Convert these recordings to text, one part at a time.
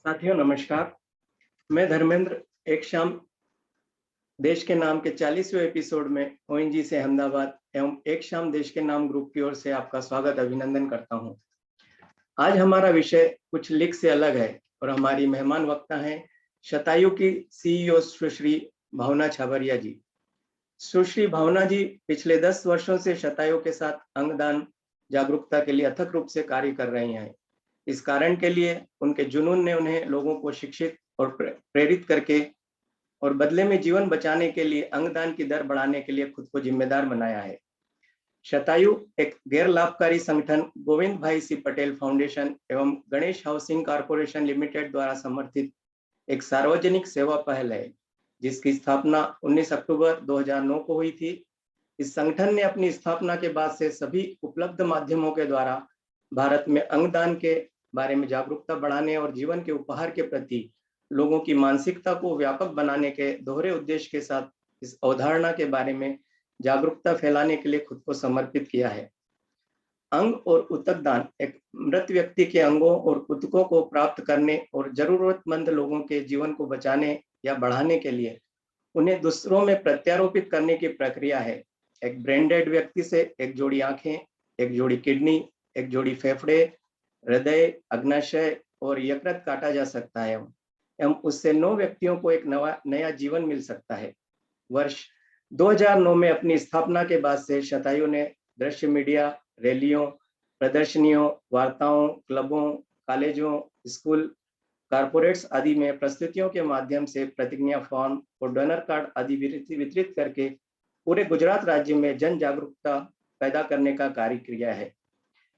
साथियों नमस्कार। मैं धर्मेंद्र एक शाम देश के नाम के 40वें एपिसोड में ओएनजी से अहमदाबाद एवं एक शाम देश के नाम ग्रुप की ओर से आपका स्वागत अभिनंदन करता हूं। आज हमारा विषय कुछ लीक से अलग है और हमारी मेहमान वक्ता हैं शतायु की सीईओ सुश्री भावना छाबरिया जी। सुश्री भावना जी पिछले 10 वर्षों से शतायु के साथ अंगदान जागरूकता के लिए अथक रूप से कार्य कर रही हैं। इस कारण के लिए उनके जुनून ने उन्हें लोगों को शिक्षित और प्रेरित करके और बदले में जीवन बचाने के लिए अंगदान की दर बढ़ाने के लिए खुद को जिम्मेदार बनाया है। शतायु एक गैर लाभकारी संगठन गोविंद भाई सी पटेल फाउंडेशन एवं गणेश हाउसिंग कॉरपोरेशन लिमिटेड द्वारा समर्थित एक सार्वजनिक सेवा पहल है, जिसकी स्थापना 19 अक्टूबर 2009 को हुई थी। इस संगठन ने अपनी स्थापना के बाद से सभी उपलब्ध माध्यमों के द्वारा भारत में अंगदान के बारे में जागरूकता बढ़ाने और जीवन के उपहार के प्रति लोगों की मानसिकता को व्यापक बनाने के दोहरे उद्देश्य के साथ इस अवधारणा के बारे में जागरूकता फैलाने के लिए खुद को समर्पित किया है। अंग और ऊतक दान एक मृत व्यक्ति के अंगों और ऊतकों को प्राप्त करने और जरूरतमंद लोगों के जीवन को बचाने या बढ़ाने के लिए उन्हें दूसरों में प्रत्यारोपित करने की प्रक्रिया है। एक ब्रेन डेड व्यक्ति से एक जोड़ी आंखें, एक जोड़ी किडनी, एक जोड़ी फेफड़े, हृदय, अग्नाशय और यकृत काटा जा सकता है एवं उससे 9 व्यक्तियों को एक नया जीवन मिल सकता है। वर्ष 2009 में अपनी स्थापना के बाद से शतायु ने दृश्य मीडिया, रैलियों, प्रदर्शनियों, वार्ताओं, क्लबों, कॉलेजों, स्कूल, कारपोरेट्स आदि में प्रस्तुतियों के माध्यम से प्रतिज्ञा फॉर्म और डोनर कार्ड आदि वितरित करके पूरे गुजरात राज्य में जन जागरूकता पैदा करने का कार्य किया है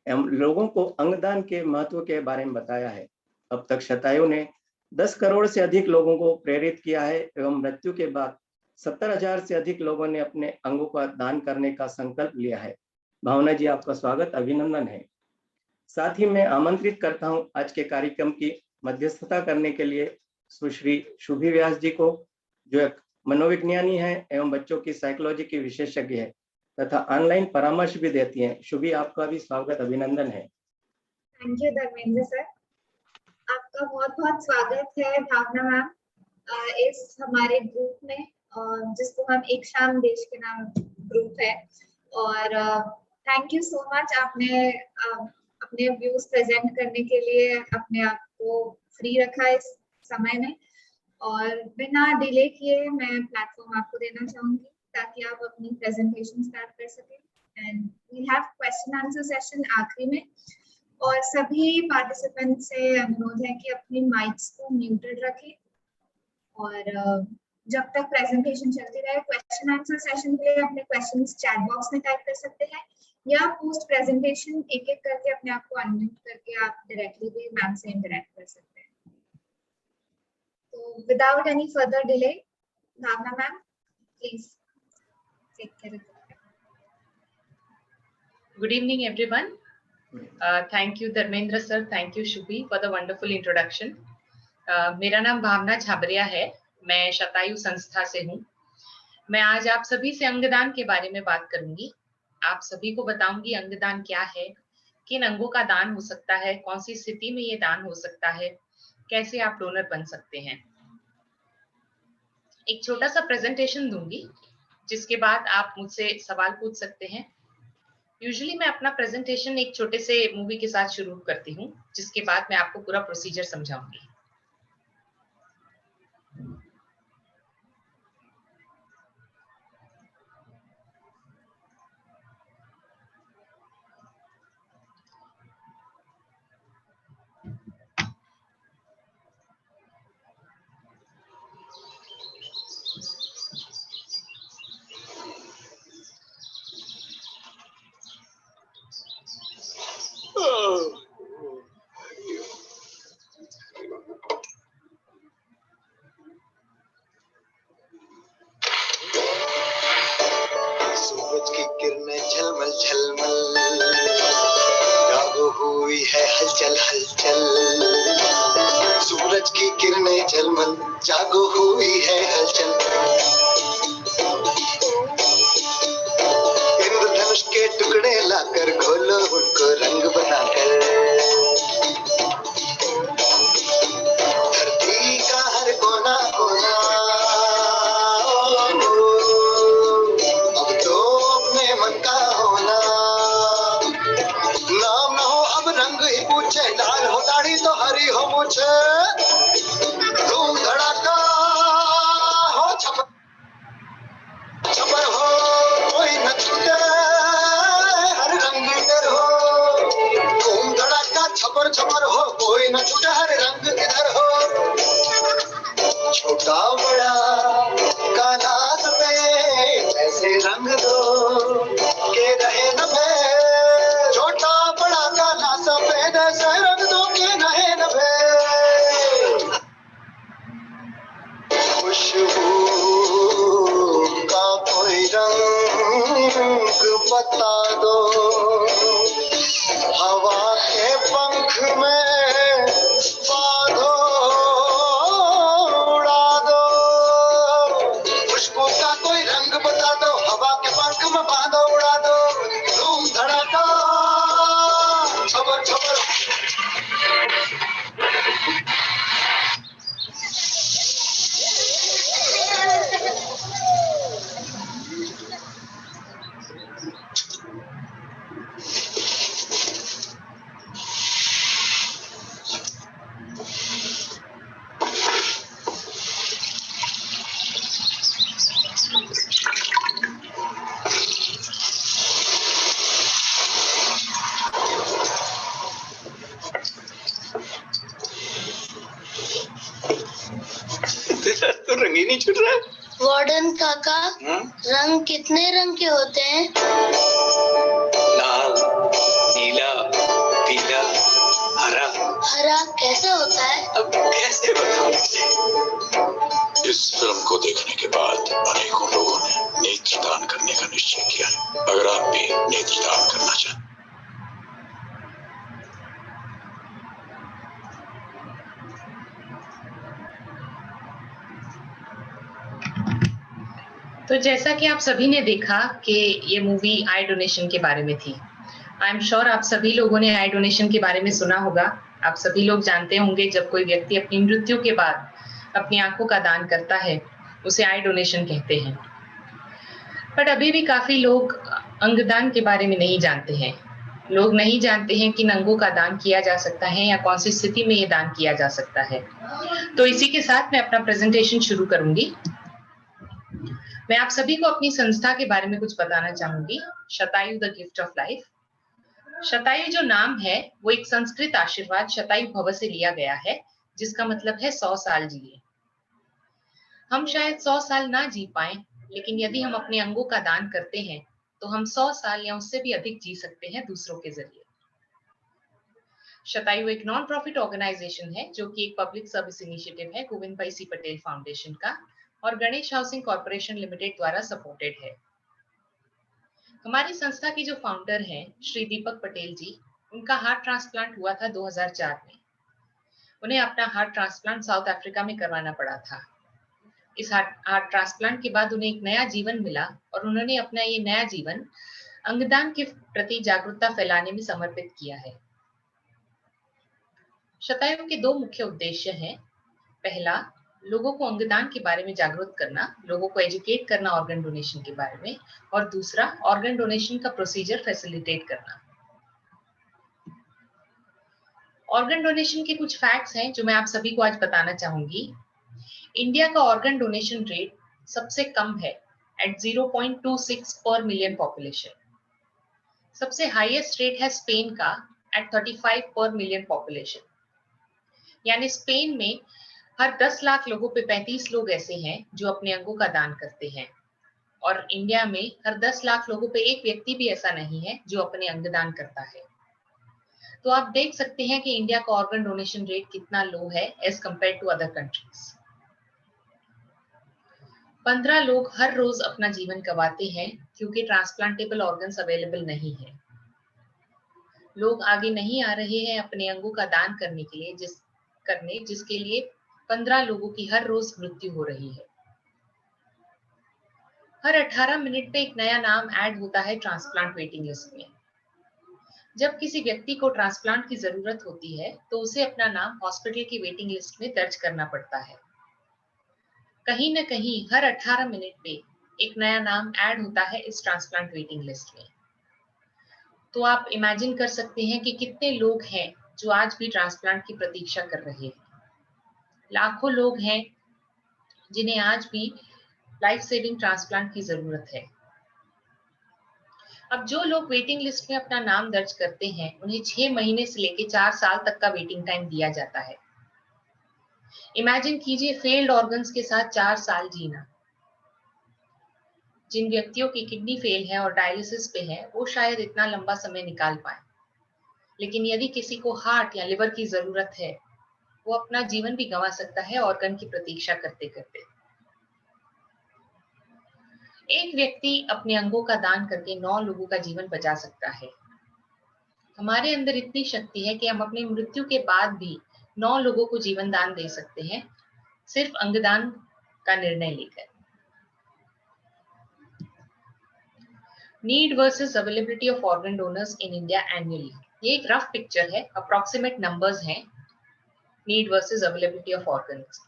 एवं लोगों को अंगदान के महत्व के बारे में बताया है। अब तक शतायु ने 10 करोड़ से अधिक लोगों को प्रेरित किया है एवं मृत्यु के बाद 70,000 से अधिक लोगों ने अपने अंगों का दान करने का संकल्प लिया है। भावना जी, आपका स्वागत अभिनंदन है। साथ ही मैं आमंत्रित करता हूं आज के कार्यक्रम की मध्यस्थता करने के लिए सुश्री शुभी व्यास जी को, जो एक मनोविज्ञानी है एवं बच्चों की साइकोलॉजी की विशेषज्ञ है तथा ऑनलाइन परामर्श भी देती हैं। शुभी, आपका भी स्वागत अभिनंदन है। थैंक यू धर्मेंद्र सर, आपका बहुत बहुत स्वागत है भावना मैम इस हमारे ग्रुप में, जिसको हम एक शाम देश के नाम ग्रुप है। और थैंक यू सो मच, आपने अपने व्यूज प्रेजेंट करने के लिए अपने आप को फ्री रखा इस समय में। और बिना डिले किए मैं प्लेटफॉर्म आपको देना चाहूंगी ताकि आप अपनी प्रेजेंटेशन स्टार्ट कर सकें। And we have question answer session आखिरी में, और सभी पार्टिसिपेंट से अनुरोध है कि अपनी माइक्स को म्यूटेड रखें और जब तक प्रेजेंटेशन चलती रहे क्वेश्चन आंसर सेशन के लिए अपने क्वेश्चंस चैट बॉक्स में टाइप कर सकते हैं या पोस्ट प्रेजेंटेशन एक एक करके अपने आप को अनम्यूट करके आप डायरेक्टली भी मैम से इंटरेक्ट कर सकते हैं। तो without any further delay, Bhavna ma'am please take care of it. Good evening, everyone. Thank you, Dharmendra sir. Thank you, Shubhi, for the wonderful introduction. मेरा नाम भावना छाबरिया है, मैं शतायु संस्था से हूँ। मैं आज आप सभी से अंगदान के बारे में बात करूंगी। आप सभी को बताऊंगी अंगदान क्या है, किन अंगों का दान हो सकता है, कौन सी स्थिति में ये दान हो सकता है, कैसे आप डोनर बन सकते हैं। एक छोटा सा प्रेजेंटेशन दूंगी जिसके बाद आप मुझसे सवाल पूछ सकते हैं। यूजुअली मैं अपना प्रेजेंटेशन एक छोटे से मूवी के साथ शुरू करती हूँ, जिसके बाद मैं आपको पूरा प्रोसीजर समझाऊंगी। सूरज की किरणें झलमल झलमल, जागो हुई है हलचल हलचल। सूरज की किरणें झलमल, जागो हुई है हलचल। इंद्रधनुष के टुकड़े लाकर खोलो उनको रंग बनाकर। रंग ही पूछे, लाल हो दाढ़ी तो हरी हो मुझे। धूम धड़ाका हो छपर छपर हो, कोई न छूटे हर रंग इधर हो। धूम धड़ाका छपर छपर हो, कोई न छूटे हर रंग इधर हो। छोटा बड़ा काला सफेद ऐसे रंग दो के रहे न भेद। छोटा बड़ा काला सफेद ऐसे रंग दो के रहे न भेद। खुशबू का कोई रंग बता दो, हवा के पंख में बांधो उड़ा दो। खुशबू का कोई रंग बता दो, हवा के पंख में बांधो उड़ा दो। धूम धड़ाका छबर छबर। तो रंग ही नहीं छूट रहा। वार्डन काका, रंग कितने रंग के होते हैं? लाल, नीला, पीला, हरा। हरा कैसा होता है? अब कैसे बताऊं तुझे? इस फिल्म को देखने के बाद अनेकों लोगों ने नेत्रदान करने का निश्चय किया। अगर आप भी नेत्रदान करना चाहते तो जैसा कि आप सभी ने देखा कि ये मूवी आई डोनेशन के बारे में थी। आई एम श्योर आप सभी लोगों ने आई डोनेशन के बारे में सुना होगा। आप सभी लोग जानते होंगे जब कोई व्यक्ति अपनी मृत्यु के बाद अपनी आंखों का दान करता है उसे आई डोनेशन कहते हैं। बट अभी भी काफी लोग अंगदान के बारे में नहीं जानते हैं। लोग नहीं जानते हैं कि अंगों का दान किया जा सकता है या कौन सी स्थिति में ये दान किया जा सकता है। तो इसी के साथ मैं अपना प्रेजेंटेशन शुरू करूंगी। मैं आप सभी को अपनी संस्था के बारे में कुछ बताना चाहूंगी, शतायु द गिफ्ट ऑफ लाइफ। शतायु जो नाम है वो एक संस्कृत आशीर्वाद शतायु भव से लिया गया है, जिसका मतलब है 100 साल जिए। हम शायद 100 साल ना जी पाए, लेकिन यदि हम अपने अंगों का दान करते हैं तो हम 100 साल या उससे भी अधिक जी सकते हैं दूसरों के जरिए। शतायु एक नॉन प्रॉफिट ऑर्गेनाइजेशन है जो कि एक पब्लिक सर्विस इनिशिएटिव है गोविंद भाई सी पटेल फाउंडेशन का और गणेश हाउसिंग कॉर्पोरेशन लिमिटेड द्वारा सपोर्टेड है। हमारी संस्था की जो फाउंडर हैं श्री दीपक पटेल जी, उनका हार्ट ट्रांसप्लांट हुआ था 2004 में। उन्हें अपना हार्ट ट्रांसप्लांट साउथ अफ्रीका में करवाना पड़ा था। इस हार्ट ट्रांसप्लांट के बाद उन्हें एक नया जीवन मिला और उन्होंने अपना ये नया जीवन अंगदान के प्रति जागरूकता फैलाने में समर्पित किया है। शतायु के दो मुख्य उद्देश्य हैं। पहला, लोगों को अंगदान के बारे में जागरूक करना, लोगों को एजुकेट करना ऑर्गन डोनेशन के बारे में, और दूसरा ऑर्गन डोनेशन का प्रोसीजर फैसिलिटेट करना। ऑर्गन डोनेशन के कुछ फैक्ट्स हैं जो मैं आप सभी को आज बताना चाहूंगी। इंडिया का ऑर्गन डोनेशन रेट सबसे कम है एट 0.26 पर मिलियन पॉपुलेशन। सबसे हाईएस्ट रेट है स्पेन का एट 35 पर मिलियन पॉपुलेशन। यानी स्पेन में हर 10 लाख लोगों पे 35 लोग ऐसे हैं जो अपने अंगों का दान करते हैं, और इंडिया में हर 10 लाख लोगों पे एक व्यक्ति भी ऐसा नहीं है जो अपने अंग दान करता है। तो आप देख सकते हैं कि इंडिया का ऑर्गन डोनेशन रेट कितना लो है as compare to other countries. 15 लोग हर रोज अपना जीवन गंवाते हैं क्योंकि ट्रांसप्लांटेबल ऑर्गन्स अवेलेबल नहीं है। लोग आगे नहीं आ रहे हैं अपने अंगों का दान करने के लिए, जिसके लिए 15 लोगों की हर रोज मृत्यु हो रही है। हर 18 मिनट में एक नया नाम ऐड होता है ट्रांसप्लांट वेटिंग लिस्ट में। जब किसी व्यक्ति को ट्रांसप्लांट की जरूरत होती है तो उसे अपना नाम हॉस्पिटल की वेटिंग लिस्ट में दर्ज करना पड़ता है। कहीं न कहीं हर 18 मिनट पे एक नया नाम ऐड होता है इस ट्रांसप्लांट वेटिंग लिस्ट में। तो आप इमेजिन कर सकते हैं कि कितने लोग हैं जो आज भी ट्रांसप्लांट की प्रतीक्षा कर रहे हैं। लाखों लोग हैं जिन्हें आज भी लाइफ सेविंग ट्रांसप्लांट की जरूरत है। अब जो लोग वेटिंग लिस्ट में अपना नाम दर्ज करते हैं, उन्हें 6 महीने से लेकर 4 साल तक का वेटिंग टाइम दिया जाता है। इमेजिन कीजिए फेल्ड ऑर्गन्स के साथ 4 साल जीना। जिन व्यक्तियों की किडनी फेल है और डायलिसिस पे है, वो शायद इतना लंबा समय निकाल पाए, लेकिन यदि किसी को हार्ट या लिवर की जरूरत है, वो अपना जीवन भी गंवा सकता है ऑर्गन की प्रतीक्षा करते करते। एक व्यक्ति अपने अंगों का दान करके 9 लोगों का जीवन बचा सकता है। हमारे अंदर इतनी शक्ति है कि हम अपनी मृत्यु के बाद भी 9 लोगों को जीवन दान दे सकते हैं, सिर्फ अंगदान का निर्णय लेकर। Need versus availability of organ donors in India annually. ये एक रफ पिक्चर है, अप्रोक्सीमेट नंबर्स हैं need versus availability of organs.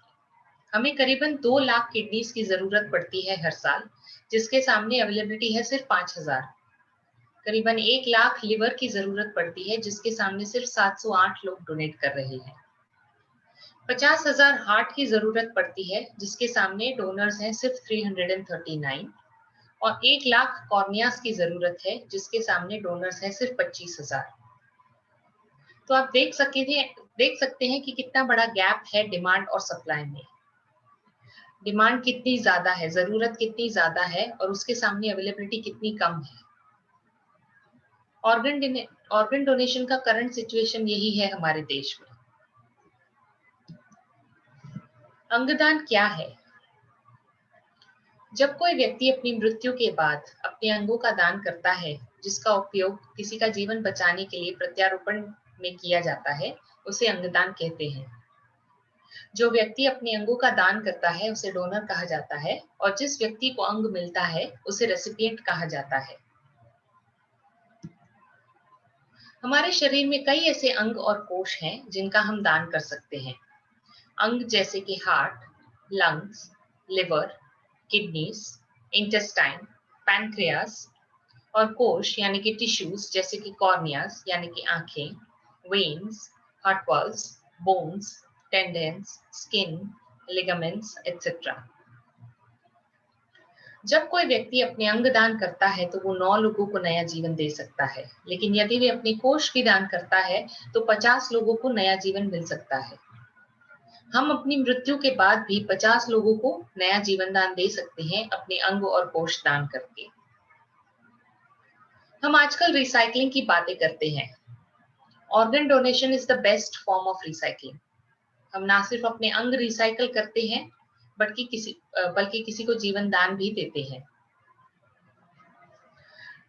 हमें करीबन 2 लाख किडनीज की जरूरत पड़ती है हर साल, जिसके सामने अवेलेबिलिटी है सिर्फ 5000। करीबन 1 लाख लिवर की जरूरत पड़ती है, जिसके सामने सिर्फ 708 लोग डोनेट कर रहे हैं। 50,000 हार्ट की जरूरत पड़ती है, जिसके सामने डोनर्स हैं सिर्फ 339, और 1 लाख कॉर्नियास की जरूरत है, जिसके सामने डोनर्स हैं सिर्फ 25,000। तो आप देख सकते हैं कि कितना बड़ा गैप है डिमांड और सप्लाई में। डिमांड कितनी ज्यादा है, जरूरत कितनी ज्यादा है, और उसके सामने अवेलेबिलिटी कितनी कम है। ऑर्गन डोनेशन का करंट सिचुएशन यही है हमारे देश में। अंगदान क्या है? जब कोई व्यक्ति अपनी मृत्यु के बाद अपने अंगों का दान करता है, जिसका उपयोग किसी का जीवन बचाने के लिए प्रत्यारोपण में किया जाता है, उसे अंगदान कहते हैं। जो व्यक्ति अपने अंगों का दान करता है, उसे डोनर कहा जाता है, और जिस व्यक्ति को अंग मिलता है, उसे रेसिपिएंट कहा जाता है। हमारे शरीर में कई ऐसे अंग और कोश हैं जिनका हम दान कर सकते हैं। अंग जैसे कि heart, lungs, liver, kidneys, intestine, pancreas, और कोश यानी कि टिश्यूज जैसे कि कॉर्नियास यानी कि आंखें, veins, heart valves, bones, tendons, skin, ligaments etcetera. जब कोई व्यक्ति अपने अंग दान करता है तो वो 9 लोगों को नया जीवन दे सकता है, लेकिन यदि वे अपने कोश भी दान करता है तो 50 लोगों को नया जीवन मिल सकता है। हम अपनी मृत्यु के बाद भी 50 लोगों को नया जीवन दान दे सकते हैं अपने अंग और कोश दान करके। हम आजकल रिसाइकलिंग की बातें करते हैं। Organ donation is the best form of recycling. हम ना सिर्फ अपने अंग रिसाइकल करते हैं, बल्कि किसी को जीवन दान भी देते हैं।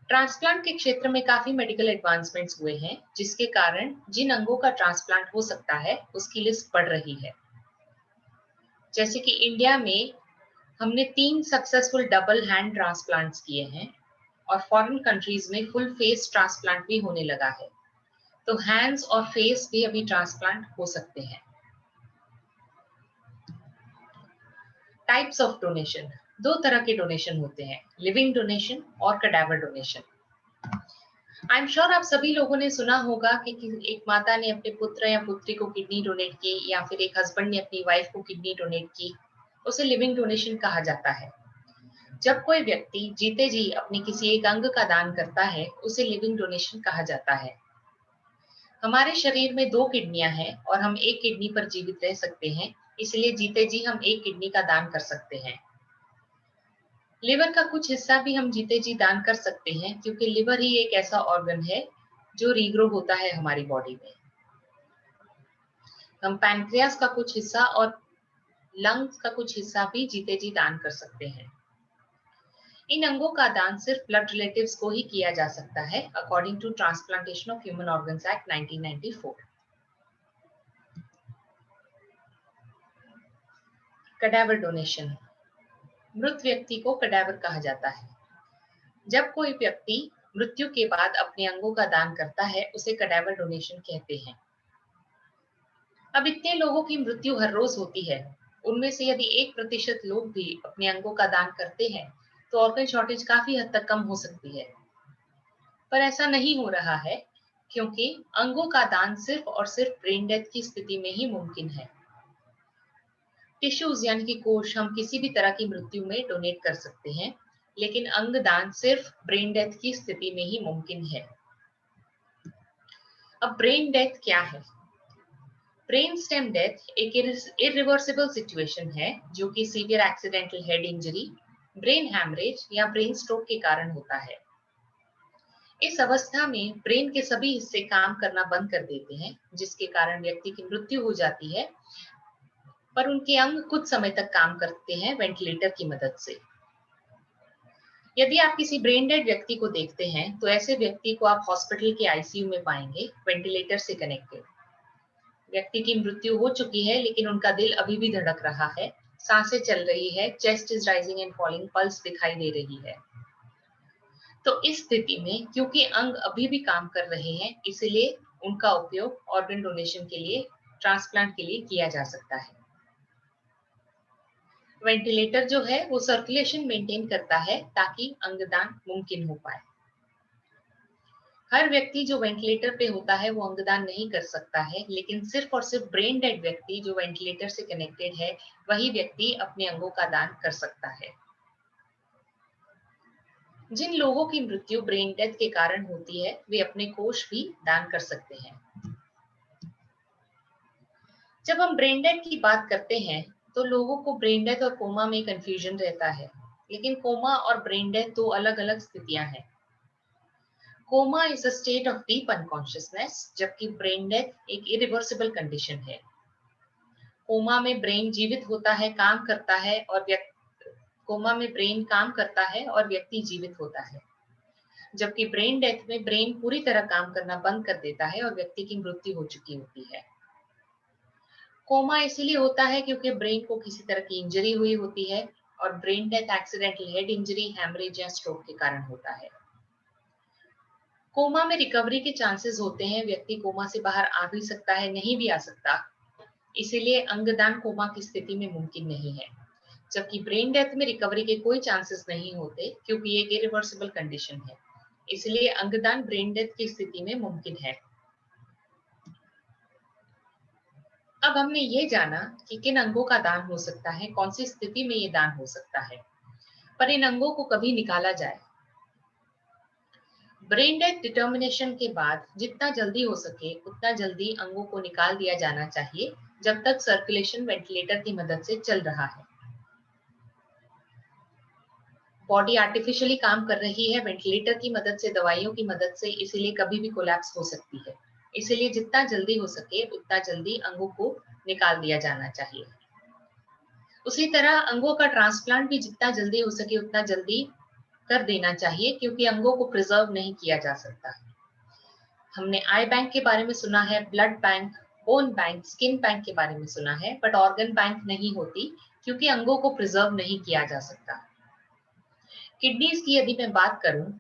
ट्रांसप्लांट के क्षेत्र में काफी मेडिकल एडवांसमेंट्स हुए हैं, जिसके कारण जिन अंगों का ट्रांसप्लांट हो सकता है उसकी लिस्ट बढ़ रही है। जैसे कि इंडिया में हमने 3 सक्सेसफुल डबल हैंड ट्रांसप्लांट्स किए हैं, और फॉरेन कंट्रीज में फुल फेस ट्रांसप्लांट भी होने लगा है। तो हैंड्स और फेस भी अभी ट्रांसप्लांट हो सकते हैं। Types of donation. 2 तरह के डोनेशन होते हैं, लिविंग डोनेशन और cadaver donation. I am sure आप सभी लोगों ने सुना होगा कि एक माता ने अपने पुत्र या पुत्री को किडनी डोनेट की, या फिर एक हस्बैंड ने अपनी वाइफ को किडनी डोनेट की। उसे लिविंग डोनेशन कहा जाता है। जब कोई व्यक्ति जीते जी अपने किसी एक अंग का दान करता है, उसे लिविंग डोनेशन कहा जाता है। हमारे शरीर में 2 किडनियां हैं और हम एक किडनी पर जीवित रह सकते हैं, इसलिए जीते जी हम एक किडनी का दान कर सकते हैं। लिवर का कुछ हिस्सा भी हम जीते जी दान कर सकते हैं, क्योंकि लिवर ही एक ऐसा ऑर्गन है जो रीग्रो होता है हमारी बॉडी में। हम पैनक्रियास का कुछ हिस्सा और लंग्स का कुछ हिस्सा भी जीते जी दान कर सकते हैं। इन अंगों का दान सिर्फ ब्लड रिलेटिव्स को ही किया जा सकता है, according to transplantation of human organs act 1994। Cadaver donation. मृत व्यक्ति को कैडावर कहा जाता है। जब कोई व्यक्ति मृत्यु के बाद अपने अंगों का दान करता है, उसे कैडावर डोनेशन कहते हैं। अब इतने लोगों की मृत्यु हर रोज होती है, उनमें से यदि 1% लोग भी अपने अंगों का दान करते हैं तो ऑर्गन शॉर्टेज काफी हद तक कम हो सकती है। पर ऐसा नहीं हो रहा है क्योंकि अंगों का दान सिर्फ और सिर्फ ब्रेन डेथ की स्थिति में ही मुमकिन है। टिश्यूज यानी कि कोश हम किसी भी तरह की मृत्यु में डोनेट कर सकते हैं, लेकिन अंग दान सिर्फ ब्रेन डेथ की स्थिति में ही मुमकिन है। अब ब्रेन डेथ क्या है? ब्रेन स्टेम डेथ एक इरिवर्सिबल सिचुएशन है जो कि severe accidental head injury, brain haemorrhage या ब्रेन स्ट्रोक के कारण होता है। इस अवस्था में ब्रेन के सभी हिस्से काम करना बंद कर देते हैं, जिसके कारण व्यक्ति की मृत्यु हो जाती है, पर उनके अंग कुछ समय तक काम करते हैं वेंटिलेटर की मदद से। यदि आप किसी ब्रेन डेड व्यक्ति को देखते हैं तो ऐसे व्यक्ति को आप हॉस्पिटल के आईसीयू में पाएंगे, वेंटिलेटर से कनेक्टेड। व्यक्ति की मृत्यु हो चुकी है लेकिन उनका दिल अभी भी धड़क रहा है, सांसें चल रही है, chest is rising and falling, pulse दिखाई दे रही है। तो इस स्थिति में क्योंकि अंग अभी भी काम कर रहे हैं, इसलिए उनका उपयोग ऑर्गन डोनेशन के लिए, ट्रांसप्लांट के लिए किया जा सकता है। वेंटिलेटर जो है वो सर्कुलेशन मेंटेन करता है ताकि अंगदान मुमकिन हो पाए। हर व्यक्ति जो वेंटिलेटर पे होता है वो अंगदान नहीं कर सकता है, लेकिन सिर्फ और सिर्फ ब्रेन डेड व्यक्ति जो वेंटिलेटर से कनेक्टेड है वही व्यक्ति अपने अंगों का दान कर सकता है। जिन लोगों की मृत्यु ब्रेन डेथ के कारण होती है वे अपने कोश भी दान कर सकते हैं। जब हम ब्रेन डेथ की बात करते हैं तो लोगों को ब्रेन डेथ और कोमा में कंफ्यूजन रहता है, लेकिन कोमा और ब्रेन डेथ दो अलग अलग स्थितियां हैं। Coma is a state of deep unconsciousness, जबकि ब्रेन डेथ एक इरिवर्सिबल कंडीशन है। कोमा में ब्रेन जीवित होता है, काम करता है और कोमा में ब्रेन काम करता है और व्यक्ति जीवित होता है, जबकि ब्रेन डेथ में ब्रेन पूरी तरह काम करना बंद कर देता है और व्यक्ति की मृत्यु हो चुकी होती है। कोमा इसलिए होता है क्योंकि ब्रेन को किसी तरह की इंजरी हुई होती है, और brain death accidental head injury, haemorrhage या स्ट्रोक के कारण होता है। कोमा में रिकवरी के चांसेस होते हैं, व्यक्ति कोमा से बाहर आ भी सकता है, नहीं भी आ सकता, इसीलिए अंगदान कोमा की स्थिति में मुमकिन नहीं है। जबकि ब्रेन डेथ में रिकवरी के कोई चांसेस नहीं होते क्योंकि ये एक इरिवर्सिबल कंडीशन है, इसलिए अंगदान ब्रेन डेथ की स्थिति में मुमकिन है। अब हमने ये जाना कि किन अंगों का दान हो सकता है, कौन सी स्थिति में ये दान हो सकता है, पर इन अंगों को कभी निकाला जाए। ब्रेन डेथ डिटर्मिनेशन के बाद जितना जल्दी हो सके उतना जल्दी अंगों को निकाल दिया जाना चाहिए, जब तक सर्कुलेशन वेंटिलेटर की मदद से चल रहा है। बॉडी आर्टिफिशियली काम कर रही है वेंटिलेटर की मदद से, दवाइयों की मदद से, इसीलिए कभी भी कोलैप्स हो सकती है। इसलिए जितना जल्दी हो सके उतना जल्दी अंगों को निकाल दिया जाना चाहिए। उसी तरह अंगों का ट्रांसप्लांट भी जितना जल्दी हो सके उतना जल्दी कर देना चाहिए, क्योंकि अंगों को प्रिजर्व नहीं किया जा सकता। हमने आई बैंक के बारे में सुना है, blood bank, bone bank, skin bank के बारे में सुना है, बट ऑर्गन बैंक नहीं होती क्योंकि अंगों को प्रिजर्व नहीं किया जा सकता। किडनीज की यदि मैं बात करूं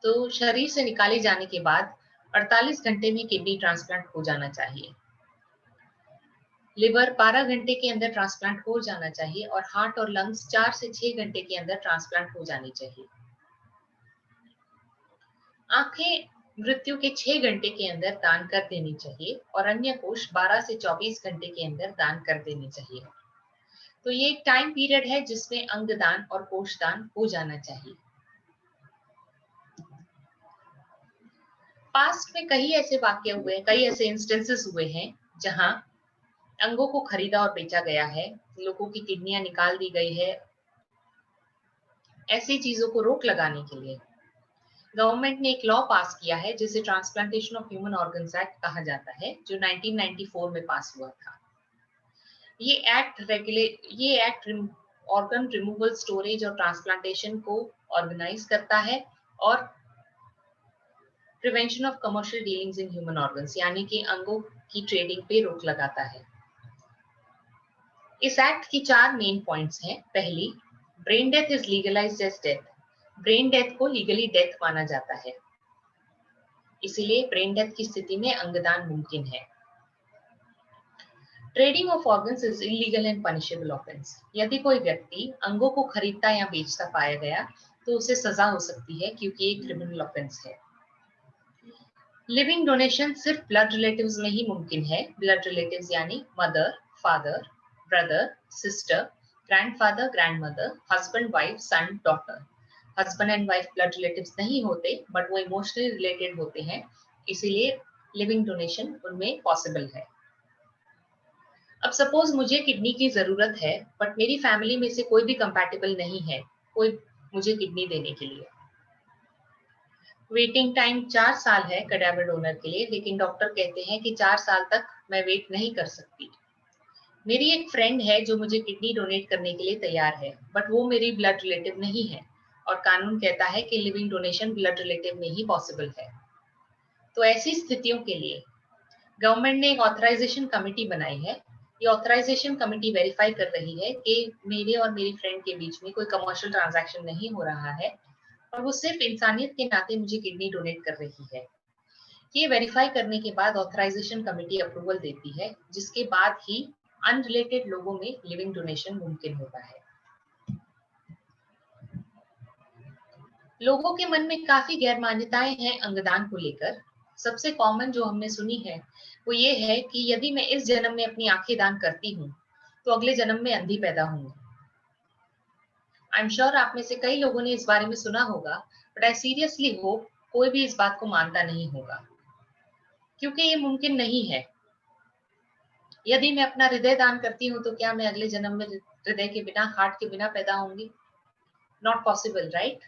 तो शरीर से निकाले जाने के बाद 48 घंटे में किडनी ट्रांसप्लांट हो जाना चाहिए। लिवर 12 घंटे के अंदर ट्रांसप्लांट हो जाना चाहिए और हार्ट और लंग्स 4 से 6 घंटे के अंदर ट्रांसप्लांट हो जानी चाहिए। आंखें मृत्यु के 6 घंटे के अंदर दान कर देनी चाहिए और अन्य कोश 12 से 24 घंटे के अंदर दान कर देनी चाहिए। तो ये एक टाइम पीरियड है जिसमें अंगदान और कोशदान हो जाना चाहिए। पास्ट में कई ऐसे वाक्य हुए हैं, कई ऐसे इंस्टेंसेस हुए हैं जहां अंगों को खरीदा और बेचा गया है, लोगों की किडनियां निकाल दी गई है। ऐसी चीजों को रोक लगाने के लिए गवर्नमेंट ने एक लॉ पास किया है जिसे transplantation of human organs act कहा जाता है, जो 1994 में पास हुआ था। ये एक्ट ऑर्गन रिमूवल, स्टोरेज और ट्रांसप्लांटेशन को ऑर्गेनाइज करता है और prevention of commercial dealings in human organs यानी कि अंगों की ट्रेडिंग पे रोक लगाता है। इस एक्ट की 4 मेन पॉइंट्स हैं। पहली, brain death is legalised as death. Brain death को लीगली डेथ माना जाता है, इसीलिए ब्रेन डेथ की स्थिति में अंगदान मुमकिन है। Trading of organs is illegal and punishable offence. यदि कोई व्यक्ति अंगों को खरीदता या बेचता पाया गया तो उसे सजा हो सकती है, क्योंकि ये क्रिमिनल ऑफेंस है। लिविंग डोनेशन सिर्फ ब्लड रिलेटिव्स में ही मुमकिन है। ब्लड रिलेटिव्स यानी mother, father, brother, sister, grandfather, grandmother, husband, wife, son, daughter. Husband and wife blood relatives नहीं होते, बट वो इमोशनली रिलेटेड होते हैं, इसीलिए लिविंग डोनेशन उनमें पॉसिबल है। अब सपोज मुझे किडनी की जरूरत है, बट मेरी फैमिली में से कोई भी कंपैटिबल नहीं है कोई मुझे किडनी देने के लिए। वेटिंग टाइम 4 साल है कैडावर डोनर के लिए, लेकिन डॉक्टर कहते हैं कि 4 साल तक मैं वेट नहीं कर सकती। मेरी एक फ्रेंड है जो मुझे किडनी डोनेट करने के लिए तैयार है, बट वो मेरी ब्लड रिलेटिव नहीं है और कानून कहता है कि लिविंग डोनेशन ब्लड रिलेटिव में ही पॉसिबल है। तो ऐसी स्थितियों के लिए गवर्नमेंट ने एक ऑथराइजेशन कमेटी बनाई है। ये ऑथराइजेशन कमेटी वेरीफाई कर रही है कि मेरे और मेरी फ्रेंड के बीच में कोई कमर्शियल ट्रांजैक्शन नहीं हो रहा है और वो सिर्फ इंसानियत के नाते मुझे किडनी डोनेट कर रही है। ये वेरीफाई करने के बाद ऑथराइजेशन कमेटी अप्रूवल देती है, जिसके बाद ही अनरिलेटेड लोगों में लिविंग डोनेशन मुमकिन होता है। लोगों के मन में काफी गैर मान्यताएं हैं अंगदान को लेकर। सबसे कॉमन जो हमने सुनी है वो ये है कि यदि मैं इस जन्म में अपनी आंखें दान करती हूँ तो अगले जन्म में अंधी पैदा होंगी। आई एम श्योर आप में से कई लोगों ने इस बारे में सुना होगा, बट आई सीरियसली होप कोई भी इस बात को मानता नहीं होगा, क्योंकि ये मुमकिन नहीं है। यदि मैं अपना हृदय दान करती हूँ तो क्या मैं अगले जन्म में हृदय के बिना, हार्ट के बिना पैदा होंगी? Not possible, right?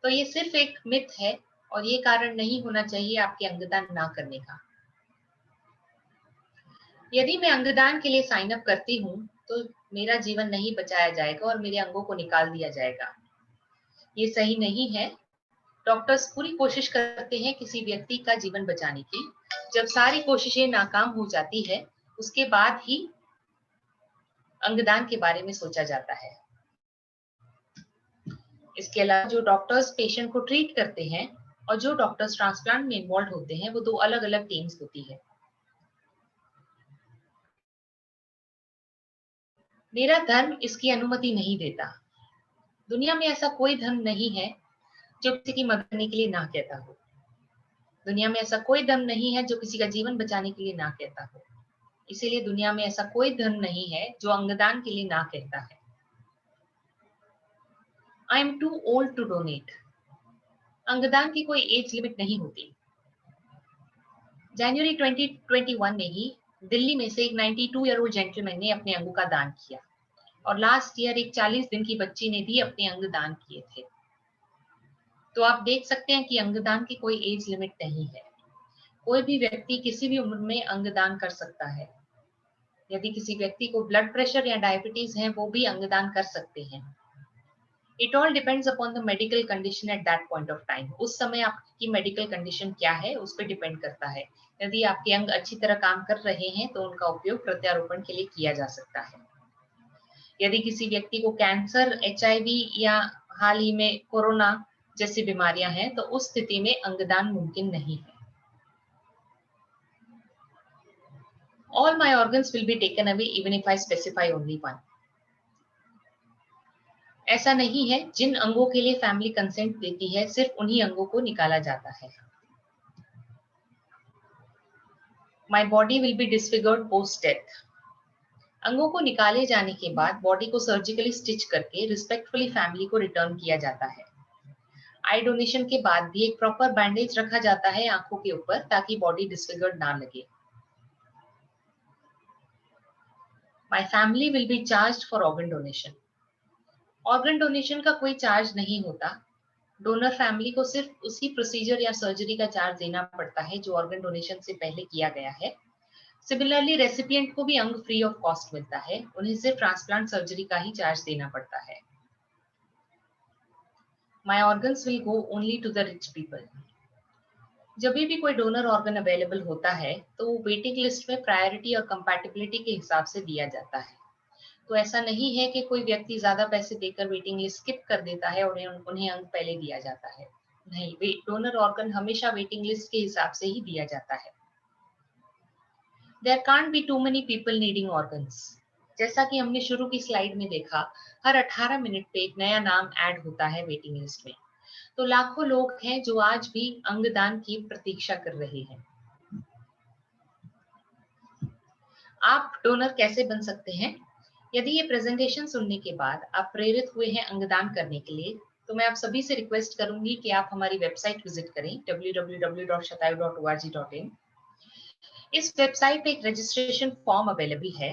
तो ये सिर्फ एक मिथ है और ये कारण नहीं होना चाहिए आपके अंगदान ना करने का। यदि मैं अंगदान के लिए साइन अप करती हूँ तो मेरा जीवन नहीं बचाया जाएगा और मेरे अंगों को निकाल दिया जाएगा। ये सही नहीं है। डॉक्टर्स पूरी कोशिश करते हैं किसी व्यक्ति का जीवन बचाने की। जब सारी कोशिशें नाकाम हो जाती है, उसके बाद ही अंगदान के बारे में सोचा जाता है। इसके अलावा जो डॉक्टर्स पेशेंट को ट्रीट करते हैं और जो डॉक्टर्स ट्रांसप्लांट में इन्वॉल्व होते हैं, वो 2 अलग-अलग टीम्स होती है। मेरा धर्म इसकी अनुमति नहीं देता। दुनिया में ऐसा कोई धर्म नहीं है जो किसी की मदद करने के लिए ना कहता हो। दुनिया में ऐसा कोई धर्म नहीं है जो किसी का जीवन बचाने के लिए ना कहता हो। इसीलिए दुनिया में ऐसा कोई धर्म नहीं है जो अंगदान के लिए ना कहता है। I am too old to donate. अंगदान की कोई एज लिमिट नहीं होती। जनवरी 2021 में ही दिल्ली में से एक 92 ईयर ओल्ड जेंटलमैन ने अपने अंगों का दान किया और लास्ट ईयर एक 40 दिन की बच्ची ने भी अपने अंग दान किए थे। तो आप देख सकते हैं कि अंगदान की कोई एज लिमिट नहीं है। कोई भी व्यक्ति किसी भी उम्र में अंगदान कर सकता है। यदि किसी व्यक्ति को ब्लड प्रेशर या डायबिटीज है, वो भी अंगदान कर सकते हैं। It all depends upon the medical condition at that point of time. उस समय आपकी मेडिकल कंडीशन क्या है उस पर डिपेंड करता है। यदि आपके अंग अच्छी तरह काम कर रहे हैं तो उनका उपयोग प्रत्यारोपण के लिए किया जा सकता है। यदि किसी व्यक्ति को कैंसर, HIV या हाल ही में कोरोना जैसी बीमारियां हैं तो उस स्थिति में अंगदान मुमकिन नहीं है। All my organs will be taken away even if I specify only one. ऐसा नहीं है। जिन अंगों के लिए फैमिली कंसेंट देती है, सिर्फ उन्हीं अंगों को निकाला जाता है। My body will be disfigured post death. अंगों को निकाले जाने के बाद बॉडी को सर्जिकली स्टिच करके रिस्पेक्टफुली फैमिली को रिटर्न किया जाता है। आई डोनेशन के बाद भी एक प्रॉपर बैंडेज रखा जाता है आंखों के ऊपर ताकि बॉडी डिसफिगर्ड ना लगे। My family will be charged for organ donation. Organ donation का कोई चार्ज नहीं होता। डोनर फैमिली को सिर्फ उसी प्रोसीजर या सर्जरी का चार्ज देना पड़ता है जो ऑर्गन डोनेशन से पहले किया गया है। सिमिलरली रेसिपिएंट को भी अंग फ्री ऑफ कॉस्ट मिलता है। उन्हें सिर्फ ट्रांसप्लांट सर्जरी का ही चार्ज देना पड़ता है। My organs will go only to the rich people. जब भी कोई डोनर ऑर्गन अवेलेबल होता है तो वो वेटिंग लिस्ट में प्रायोरिटी और कंपैटिबिलिटी के हिसाब से दिया जाता है। तो ऐसा नहीं है कि कोई व्यक्ति ज्यादा पैसे देकर वेटिंग लिस्ट स्किप कर देता है और उन्हें अंग पहले दिया जाता है। नहीं, डोनर ऑर्गन हमेशा वेटिंग लिस्ट के हिसाब से ही दिया जाता है। There can't be too many people needing organs. जैसा कि हमने शुरू की स्लाइड में देखा, हर 18 मिनट पे एक नया नाम ऐड होता है वेटिंग लिस्ट में। तो लाखों लोग हैं जो आज भी अंगदान की प्रतीक्षा कर रहे हैं। आप डोनर कैसे बन सकते हैं? यदि ये प्रेजेंटेशन सुनने के बाद आप प्रेरित हुए हैं अंगदान करने के लिए, तो मैं आप सभी से रिक्वेस्ट करूंगी कि आप हमारी वेबसाइट विजिट करें www.shatayu.org.in। इस वेबसाइट पे एक रजिस्ट्रेशन फॉर्म अवेलेबल है।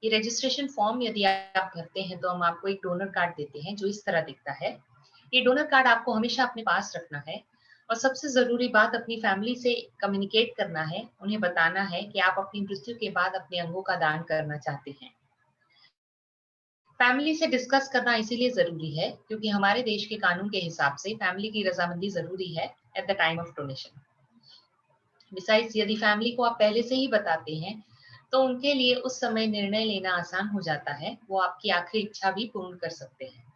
ये रजिस्ट्रेशन फॉर्म यदि आप भरते हैं तो हम आपको एक डोनर कार्ड देते हैं जो इस तरह दिखता है। ये डोनर कार्ड आपको हमेशा अपने पास रखना है और सबसे जरूरी बात अपनी फैमिली से कम्युनिकेट करना है, उन्हें बताना है कि आप अपनी मृत्यु के बाद अपने अंगों का दान करना चाहते हैं। फैमिली से डिस्कस करना इसीलिए जरूरी है क्योंकि हमारे देश के कानून के हिसाब से फैमिली की रजामंदी जरूरी है at the time of donation. Besides, यदि फैमिली को आप पहले से ही बताते हैं तो उनके लिए उस समय निर्णय लेना आसान हो जाता है, वो आपकी आखिरी इच्छा भी पूर्ण कर सकते हैं।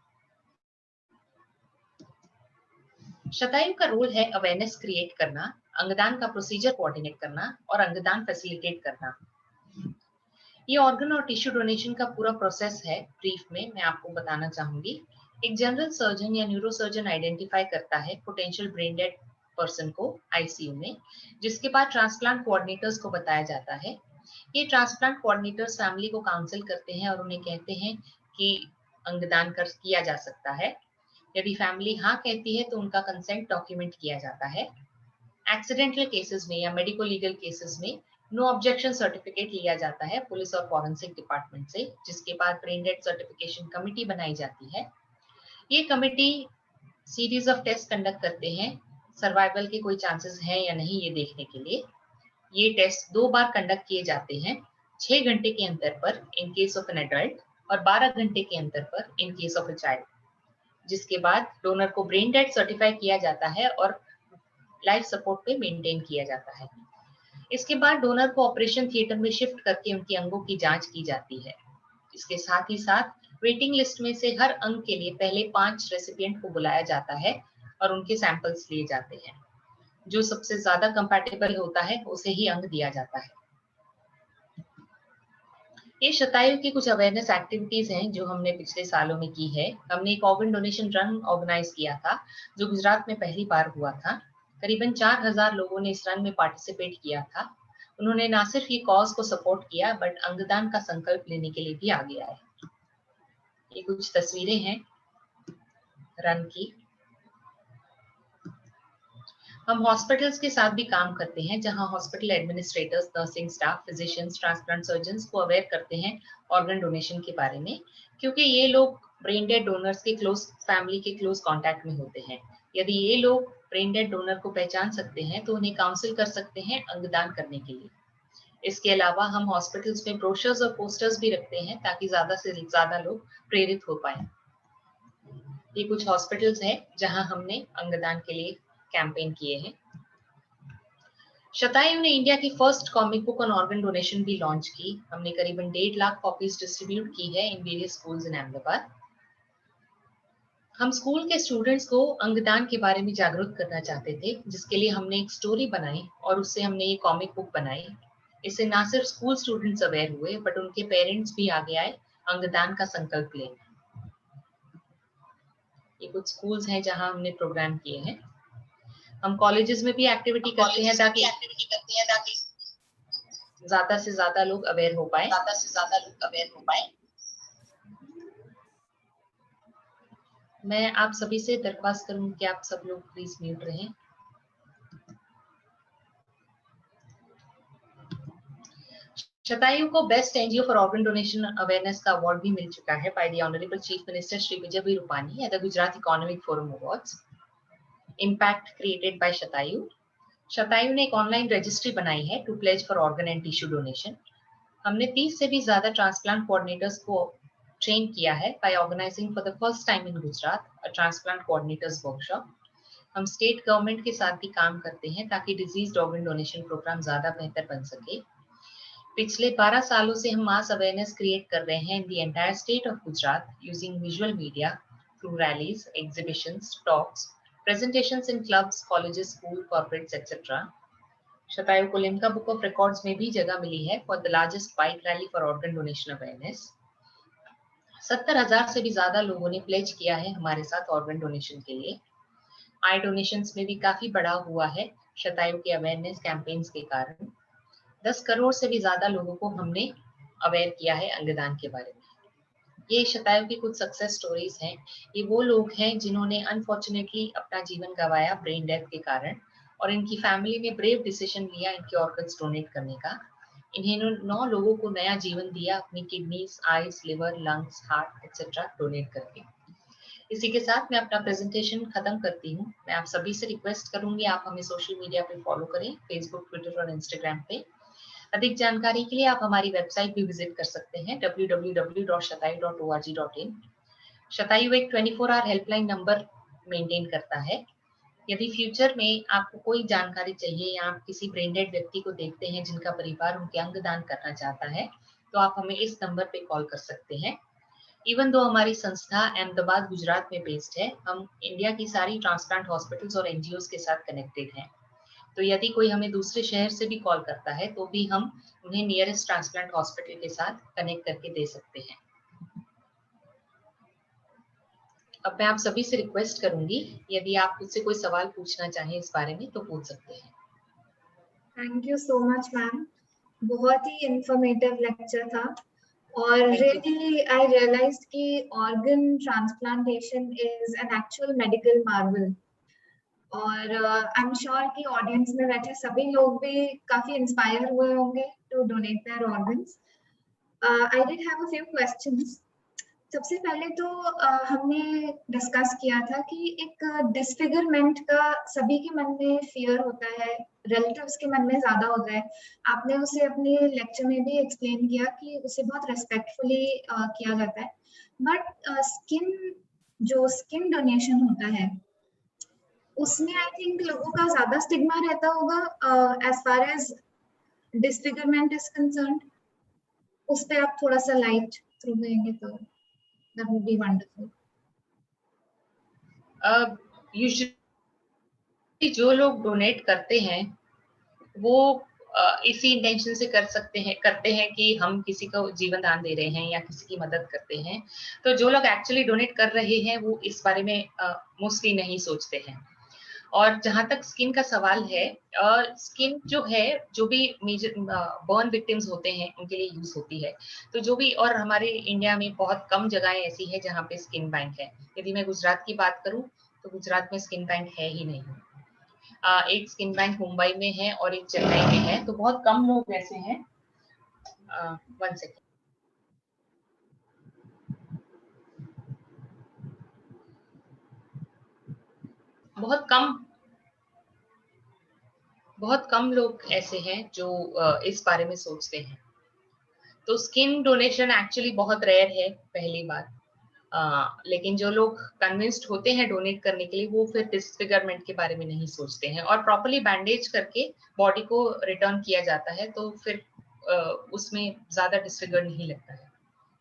शतायु का रोल है अवेयरनेस क्रिएट करना, अंगदान का प्रोसीजर कोऑर्डिनेट करना और अंगदान फैसिलिटेट करना। ये ऑर्गन और टिश्यू डोनेशन का पूरा प्रोसेस है। ब्रीफ में मैं आपको बताना चाहूंगी। एक जनरल सर्जन या न्यूरोसर्जन आइडेंटिफाई करता है पोटेंशियल ब्रेन डेड पर्सन को आईसीयू में, जिसके बाद ट्रांसप्लांट कोऑर्डिनेटर्स को बताया जाता है। ये ट्रांसप्लांट कोऑर्डिनेटर्स फैमिली को काउंसिल करते हैं और उन्हें कहते हैं कि अंगदान किया जा सकता है। यदि फैमिली हाँ कहती है तो उनका कंसेंट डॉक्यूमेंट किया जाता है। एक्सीडेंटल केसेस में या मेडिको लीगल केसेस में नो ऑब्जेक्शन सर्टिफिकेट लिया जाता है पुलिस और फॉरेंसिक डिपार्टमेंट से, जिसके बाद ब्रेन डेड सर्टिफिकेशन कमेटी बनाई जाती है। ये committee series of test conduct करते हैं सर्वाइवल के कोई चांसेस हैं या नहीं ये देखने के लिए। ये टेस्ट 2 बार कंडक्ट किए जाते हैं, 6 घंटे के अंतर पर in case of an adult और 12 घंटे के अंतर पर in case of a child, जिसके बाद डोनर को ब्रेन डेड सर्टिफाई किया जाता है और लाइफ सपोर्ट पे मेंटेन किया जाता है। इसके बाद डोनर को ऑपरेशन थिएटर में शिफ्ट करके उनकी अंगों की जांच की जाती है। इसके साथ ही साथ वेटिंग लिस्ट में से हर अंग के लिए पहले 5 रेसिपिएंट को बुलाया जाता है और उनके सैंपल्स लिए जाते हैं। जो सबसे ज्यादा कंपैटिबल होता है उसे ही अंग दिया जाता है। ये शतायु की कुछ अवेयरनेस एक्टिविटीज हैं जो हमने पिछले सालों में की है। हमने एक ऑर्गन डोनेशन रन ऑर्गेनाइज किया था जो गुजरात में पहली बार हुआ था। करीबन 4000 लोगों ने इस रन में पार्टिसिपेट किया था। उन्होंने ना सिर्फ ये कॉज को सपोर्ट किया बट अंगदान का संकल्प लेने के लिए भी आगे आए। ये कुछ तस्वीरें हैं रन की। हम हॉस्पिटल्स के साथ भी काम करते हैं जहां hospital administrators, nursing staff, physicians, transplant surgeons को अवेयर करते हैं ऑर्गन डोनेशन के बारे में, क्योंकि ये लोग ब्रेन डेड डोनर्स के क्लोज फैमिली के क्लोज कांटेक्ट में होते हैं। यदि ये लोग ब्रेन डेड डोनर को पहचान सकते हैं तो उन्हें काउंसिल कर सकते हैं अंगदान करने के लिए। इसके अलावा हम हॉस्पिटल्स में ब्रोशर्स और पोस्टर्स भी रखते हैं ताकि ज्यादा से ज्यादा लोग प्रेरित हो पाए। ये कुछ हॉस्पिटल्स हैं जहां हमने अंगदान के लिए कैंपेन किए हैं। शतायु ने इंडिया की first comic book on organ donation भी लॉन्च की। हमने करीबन 1.5 लाख कॉपीज डिस्ट्रीब्यूट की है in various schools in Ahmedabad. हम स्कूल के स्टूडेंट्स को अंगदान के बारे में जागरूक करना चाहते थे, जिसके लिए हमने एक स्टोरी बनाई और उससे हमने ये कॉमिक बुक बनाई। इससे ना सिर्फ स्कूल स्टूडेंट्स अवेयर हुए बट उनके पेरेंट्स भी आगे आए अंगदान का संकल्प लेने। ये कुछ स्कूल्स हैं जहां हमने प्रोग्राम किए हैं। हम कॉलेजेस में भी एक्टिविटी करते हैं ताकि ज्यादा से ज्यादा लोग अवेयर हो पाए। मैं आप सभी से दरख्वास्त करूंगी कि आप सब लोग प्लीज म्यूट रहें। शतायु को best NGO for organ donation awareness का अवार्ड भी मिल चुका है by the honourable chief minister Shri Vijay bhai Rupani at the Gujarat economic forum awards. Impact created by Shatayu. Shatayu ने एक ऑनलाइन रजिस्ट्री बनाई है to pledge for organ and tissue donation. हमने 30 से भी ज्यादा ट्रांसप्लांट कोऑर्डिनेटर्स को ट्रेन किया है by organising for the first time in Gujarat a transplant coordinators workshop. हम स्टेट गवर्नमेंट के साथ भी काम करते हैं ताकि डिजीज ऑर्गन डोनेशन प्रोग्राम ज्यादा बेहतर बन सके। पिछले 12 सालों से हम मास अवेयरनेस क्रिएट कर रहे हैं in the entire state of Gujarat using visual media through rallies, exhibitions, talks, presentations in clubs, colleges, school, corporates, etc. शतायु को लिम्का बुक ऑफ रिकॉर्ड्स में भी जगह मिली है for the largest bike rally for organ donation awareness. 70,000 से भी ज्यादा लोगों ने प्लेज किया है हमारे साथ ऑर्गन डोनेशन के लिए। आई डोनेशंस में भी काफी बढ़ा हुआ है शतायु के अवेयरनेस कैंपेन्स के कारण। 10 करोड़ से भी ज्यादा लोगों को हमने अवेयर किया है अंगदान के बारे में। ये शतायु की कुछ सक्सेस स्टोरीज हैं। ये वो लोग हैं जिन्होंने अनफॉर्चुनेटली अपना जीवन गंवाया ब्रेन डेथ के कारण, और इनकी फैमिली ने ब्रेव डिसीजन लिया इनके ऑर्गन्स डोनेट करने का। इन्होंने 9 लोगों को नया जीवन दिया अपनी kidneys, eyes, liver, lungs, heart etcetera donate करके। इसी के साथ मैं अपना प्रेजेंटेशन खत्म करती हूँ। मैं आप सभी से रिक्वेस्ट करूंगी आप हमें सोशल मीडिया पे फॉलो करें, फेसबुक, ट्विटर और इंस्टाग्राम पे। अधिक जानकारी के लिए आप हमारी वेबसाइट भी विजिट कर सकते हैं www.shatayu.org.in। शतायु एक 24 आवर हेल्पलाइन नंबर मेंटेन करता है। यदि फ्यूचर में आपको कोई जानकारी चाहिए या आप किसी ब्रेन डेड व्यक्ति को देखते हैं जिनका परिवार उनके अंग दान करना चाहता है, तो आप हमें इस नंबर पे कॉल कर सकते हैं। इवन दो हमारी संस्था अहमदाबाद, गुजरात में बेस्ड है, हम इंडिया की सारी ट्रांसप्लांट हॉस्पिटल्स और एनजीओज के साथ कनेक्टेड हैं। तो यदि कोई हमें दूसरे शहर से भी कॉल करता है तो भी हम उन्हें नियरेस्ट ट्रांसप्लांट हॉस्पिटल के साथ कनेक्ट करके दे सकते हैं। अब मैं आप सभी से रिक्वेस्ट करूंगी, यदि आप मुझसे कोई सवाल पूछना चाहें इस बारे में तो पूछ सकते हैं। Thank you so much ma'am, बहुत ही इंफॉर्मेटिव लेक्चर था और रियली आई रियलाइज्ड कि organ transplantation is an actual medical marvel. और आई एम श्योर कि ऑडियंस में बैठे सभी लोग भी काफी इंस्पायर हुए होंगे to donate their organs. I did have a few questions. सबसे पहले तो हमने डिस्कस किया था कि एक डिसफिगरमेंट का सभी के मन में फियर होता है, रिलेटिव्स के मन में ज्यादा होता है। आपने उसे अपने लेक्चर में भी एक्सप्लेन किया कि उसे बहुत रिस्पेक्टफुली किया जाता है। बट स्किन डोनेशन होता है उसमें आई थिंक लोगों का ज्यादा स्टिग्मा रहता होगा as far as disfigurement is concerned. उस पे आप थोड़ा सा लाइट थ्रू देंगे तो that would be wonderful. Usually जो लोग डोनेट करते हैं वो इसी इंटेंशन से करते हैं कि हम किसी को जीवन दान दे रहे हैं या किसी की मदद करते हैं। तो जो लोग एक्चुअली डोनेट कर रहे हैं वो इस बारे में मोस्टली नहीं सोचते हैं। और जहां तक स्किन का सवाल है, स्किन जो है, जो भी मेजर बर्न विक्टिम्स होते हैं उनके लिए यूज होती है। तो जो भी, और हमारे इंडिया में बहुत कम जगहें ऐसी है जहाँ पे स्किन बैंक है। यदि मैं गुजरात की बात करूं तो गुजरात में स्किन बैंक है ही नहीं। एक स्किन बैंक मुंबई में है और एक चेन्नई में है, तो बहुत कम लोग ऐसे हैं। 1 सेकेंड। बहुत कम लोग ऐसे हैं जो इस बारे में सोचते हैं। तो स्किन डोनेशन एक्चुअली बहुत रेयर है, पहली बात। लेकिन जो लोग कन्विंस्ड होते हैं डोनेट करने के लिए वो फिर डिसफिगरमेंट के बारे में नहीं सोचते हैं, और प्रॉपर्ली बैंडेज करके बॉडी को रिटर्न किया जाता है तो फिर उसमें ज्यादा डिसफिगर नहीं लगता है।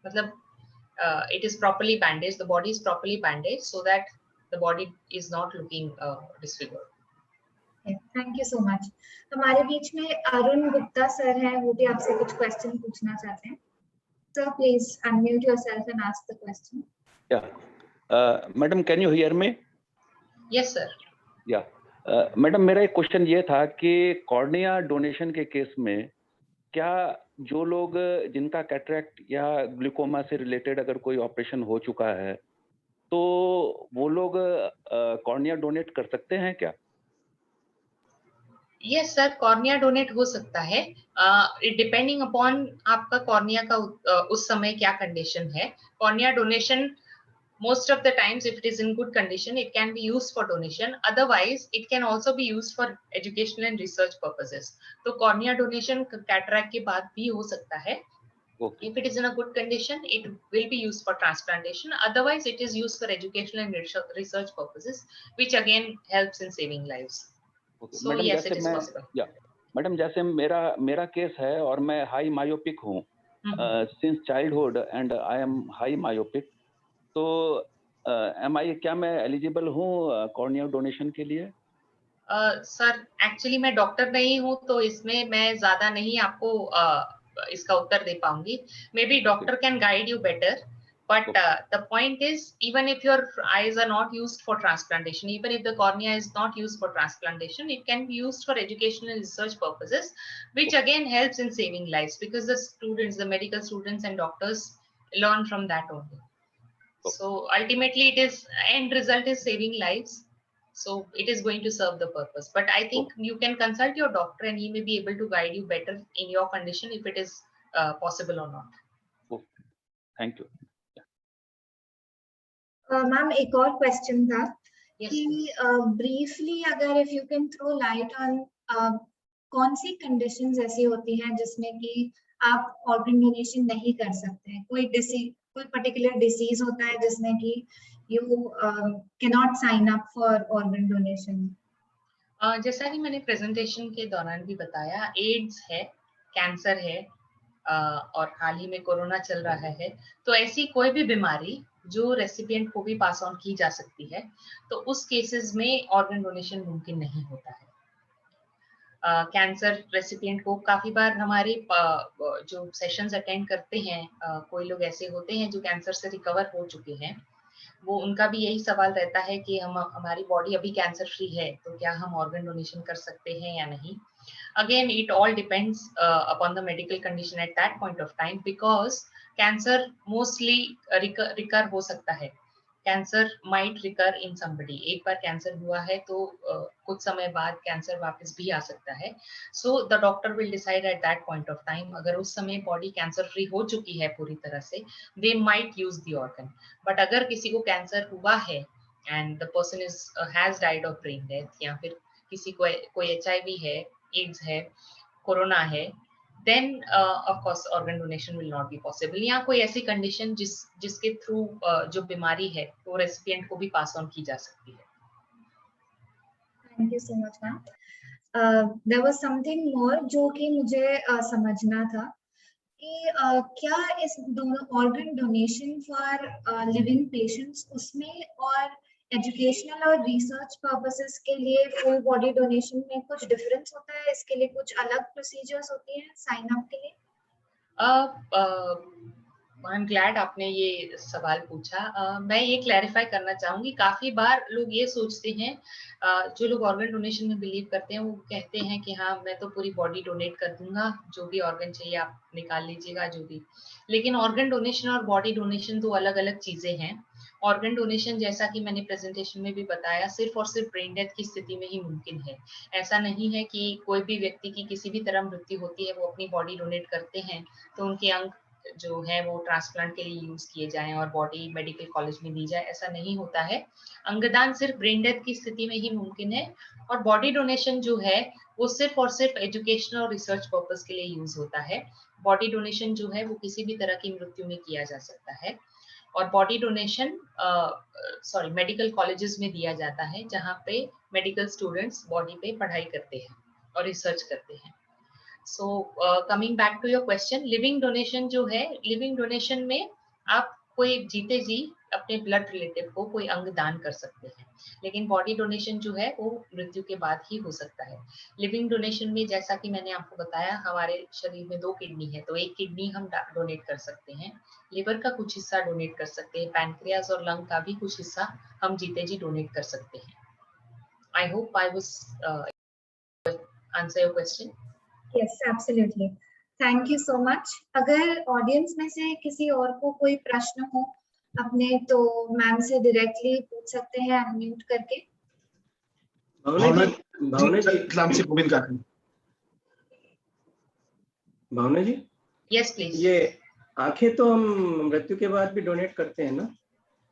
मतलब it is properly bandaged, the body is properly bandaged so that the body is not looking disfigured. Thank you so much. हमारे बीच में अरुण गुप्ता सर हैं, वो भी आपसे कुछ क्वेश्चन पूछना चाहते हैं। Sir please unmute yourself and ask the question. Madam, can you hear me? Yes sir. या मैडम, मेरा एक क्वेश्चन ये था कि कॉर्निया डोनेशन के केस में क्या जो लोग जिनका कैटरैक्ट या ग्लूकोमा से रिलेटेड अगर कोई ऑपरेशन हो चुका है तो वो लोग कॉर्निया डोनेट कर सकते हैं क्या? यस सर, कॉर्निया डोनेट हो सकता है, डिपेंडिंग अपॉन आपका कॉर्निया का उस समय क्या कंडीशन है। Cornea donation most of the times if it is in good condition it can be used for donation, otherwise it can also be used for educational and research purposes. तो cornea donation cataract के बाद भी हो सकता है। Okay. If it is in a good condition it will be used for transplantation, otherwise it is used for educational and research purposes, which again helps in saving lives. Okay. So Madam, yes, it is possible. या madam, जैसे मेरा case है और मैं high myopic हूँ since childhood and I am high myopic, तो क्या मैं एलिजिबल हूँ कॉर्निया डोनेशन के लिए? सर एक्चुअली मैं डॉक्टर नहीं हूँ तो इसमें मैं ज्यादा नहीं आपको इसका उत्तर दे पाऊंगी। May be doctor can guide you better, But the point is, even if your eyes are not used for transplantation, even if the cornea is not used for transplantation, it can be used for educational research purposes, which again helps in saving lives, because the students, the medical students and doctors learn from that only. So ultimately it is, end result is saving lives. So it is going to serve the purpose. But I think you can consult your doctor and he may be able to guide you better in your condition if it is possible or not. Okay. Thank you. Ma'am एक और question था Yes, कि briefly अगर if you can throw light on कौन सी conditions ऐसी होती हैं जिसमें कि आप ऑर्गन डोनेशन नहीं कर सकते हैं, कोई पर्टिकुलर डिसीज होता है जिसमें कि you can not sign up for organ donation? जैसा कि मैंने प्रेजेंटेशन के दौरान भी बताया, एड्स है, कैंसर है, और हाल ही में कोरोना चल रहा है, तो ऐसी कोई भी बीमारी जो रेसिपिएंट को भी पास ऑन की जा सकती है, तो उस केसेस में ऑर्गन डोनेशन मुमकिन नहीं होता है। कैंसर रेसिपिएंट को काफी बार हमारे जो सेशंस अटेंड करते हैं, कोई लोग ऐसे होते हैं जो कैंसर से रिकवर हो चुके हैं, वो उनका भी यही सवाल रहता है कि हमारी बॉडी अभी कैंसर फ्री है, तो क्या हम ऑर्गन डोनेशन कर सकते हैं या नहीं। Again, it all depends upon the medical condition at that point of time, because cancer mostly recur हो सकता है। Cancer might recur in somebody. एक बार कैंसर हुआ है तो कुछ समय बाद कैंसर वापस भी आ सकता है। So the doctor will decide at that point of time, अगर उस समय बॉडी कैंसर फ्री हो चुकी है पूरी तरह से, they might use the organ. But अगर किसी को कैंसर हुआ है and the person has died of brain death, या फिर किसी को कोई HIV है, एड्स है, कोरोना है, then of course organ donation will not be possible. या कोई ऐसी कंडीशन जिसके थ्रू जो बीमारी है वो रेसिपिएंट को भी पास ऑन की जा सकती है। Thank you so much ma'am. There was something more जो कि मुझे समझना था कि क्या इस दोनों organ donation for living patients उसमें और एजुकेशनल और रिसर्च पर्पसेस के लिए फुल बॉडी डोनेशन में कुछ डिफरेंस होता है? इसके लिए कुछ अलग प्रोसीजर्स होती हैं साइन अप के लिए? आई एम ग्लैड आपने ये सवाल पूछा। मैं ये क्लैरिफाई करना चाहूंगी, काफी बार लोग ये सोचते हैं, जो लोग ऑर्गन डोनेशन में बिलीव करते हैं वो कहते हैं कि हाँ मैं तो पूरी बॉडी डोनेट कर दूंगा, जो भी ऑर्गन चाहिए आप निकाल लीजिएगा जो भी। लेकिन ऑर्गन डोनेशन और बॉडी डोनेशन दो अलग अलग चीजें हैं। ऑर्गन डोनेशन, जैसा कि मैंने प्रेजेंटेशन में भी बताया, सिर्फ और सिर्फ ब्रेन डेथ की स्थिति में ही मुमकिन है। ऐसा नहीं है कि कोई भी व्यक्ति की किसी भी तरह मृत्यु होती है वो अपनी बॉडी डोनेट करते हैं तो उनके अंग जो है वो ट्रांसप्लांट के लिए यूज किए जाएं और बॉडी मेडिकल कॉलेज में दी जाए, ऐसा नहीं होता है। अंगदान सिर्फ ब्रेन डेथ की स्थिति में ही मुमकिन है, और बॉडी डोनेशन जो है वो सिर्फ और सिर्फ एजुकेशनल और रिसर्च पर्पस के लिए यूज होता है। बॉडी डोनेशन जो है वो किसी भी तरह की मृत्यु में किया जा सकता है, और बॉडी डोनेशन मेडिकल कॉलेजेस में दिया जाता है जहाँ पे मेडिकल स्टूडेंट्स बॉडी पे पढ़ाई करते हैं और रिसर्च करते हैं। So coming back to your question, living donation जो है, लिविंग डोनेशन में आप कोई जीते जी अपने ब्लड रिलेटिव को कोई अंग दान कर सकते हैं, लेकिन बॉडी डोनेशन जो है वो मृत्यु के बाद ही हो सकता है। लिविंग डोनेशन में जैसा कि मैंने आपको बताया, हमारे शरीर में 2 किडनी है, तो एक किडनी हम डोनेट कर सकते हैं, लिवर का कुछ हिस्सा डोनेट कर सकते हैं, पैनक्रियाज और लंग का भी कुछ हिस्सा हम जीते जी डोनेट कर सकते हैं। I hope I was answer your question. Yes, absolutely. Thank you so much. अगर ऑडियंस में से किसी और को कोई प्रश्न हो अपने, तो मैम से डायरेक्टली पूछ सकते हैं अनम्यूट करके। भावना जी, यस प्लीज। ये आंखें तो हम मृत्यु के बाद भी डोनेट करते हैं ना?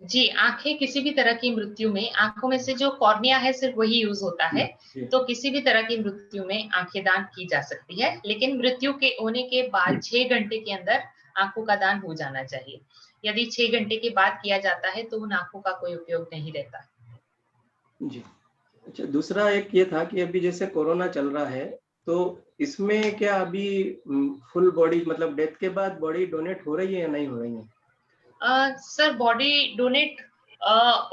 जी, आंखें किसी भी तरह की मृत्यु में, आंखों में से जो कॉर्निया है सिर्फ वही यूज होता है, तो किसी भी तरह की मृत्यु में आंखें दान की जा सकती है, लेकिन मृत्यु के होने के बाद 6 घंटे के अंदर आंखों का दान हो जाना चाहिए। यदि 6 घंटे के बाद किया जाता है तो उन आंखों का कोई उपयोग नहीं रहता। जी अच्छा, दूसरा एक ये था कि अभी जैसे कोरोना चल रहा है, तो इसमें क्या अभी फुल बॉडी मतलब डेथ के बाद बॉडी डोनेट हो रही है या नहीं हो रही है? सर बॉडी डोनेट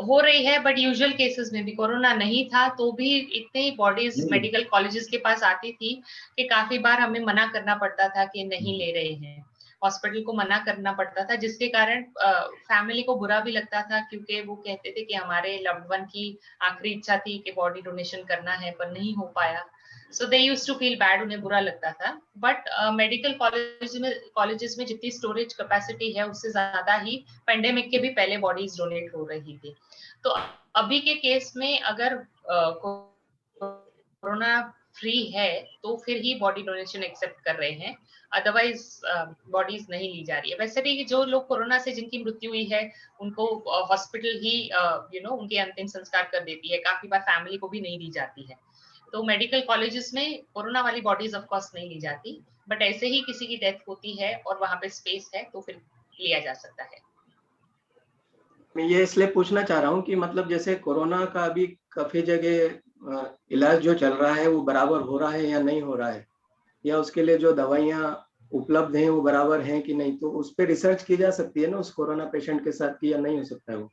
हो रही है, बट यूजुअल केसेस में भी, कोरोना नहीं था तो भी इतनी बॉडीज मेडिकल कॉलेजेस के पास आती थी कि काफी बार हमें मना करना पड़ता था कि नहीं ले रहे हैं। हॉस्पिटल को मना करना पड़ता था, जिसके कारण फैमिली को बुरा भी लगता था, क्योंकि वो कहते थे कि हमारे लव्ड वन की आखिरी इच्छा थी कि बॉडी डोनेशन करना है, पर नहीं हो पाया। So they used to feel bad, उन्हें बुरा लगता था। बट मेडिकल कॉलेजेस में जितनी स्टोरेज कैपेसिटी है, उससे ज्यादा ही पेंडेमिक के भी पहले बॉडीज डोनेट हो रही थी। तो अभी के केस में अगर कोरोना फ्री है तो फिर ही बॉडी डोनेशन एक्सेप्ट कर रहे हैं, अदरवाइज बॉडीज नहीं ली जा रही है। वैसे भी जो लोग कोरोना से जिनकी मृत्यु हुई है, उनको हॉस्पिटल ही उनके अंतिम संस्कार कर देती है, काफी बार फैमिली को भी नहीं दी जाती है। तो मेडिकल कॉलेजेस में कोरोना वाली बॉडीज ऑफ कोर्स नहीं ली जाती, बट ऐसे ही किसी की डेथ होती है और वहां पे स्पेस है तो फिर लिया जा सकता है। मैं ये इसलिए पूछना चाह रहा हूँ कि मतलब जैसे कोरोना का अभी काफी जगह इलाज जो चल रहा है वो बराबर हो रहा है या नहीं हो रहा है, या उसके लिए जो दवाइयाँ उपलब्ध हैं वो बराबर हैं कि नहीं, तो उस पर रिसर्च की जा सकती है ना उस कोरोना पेशेंट के साथ, की या नहीं हो सकता है वो?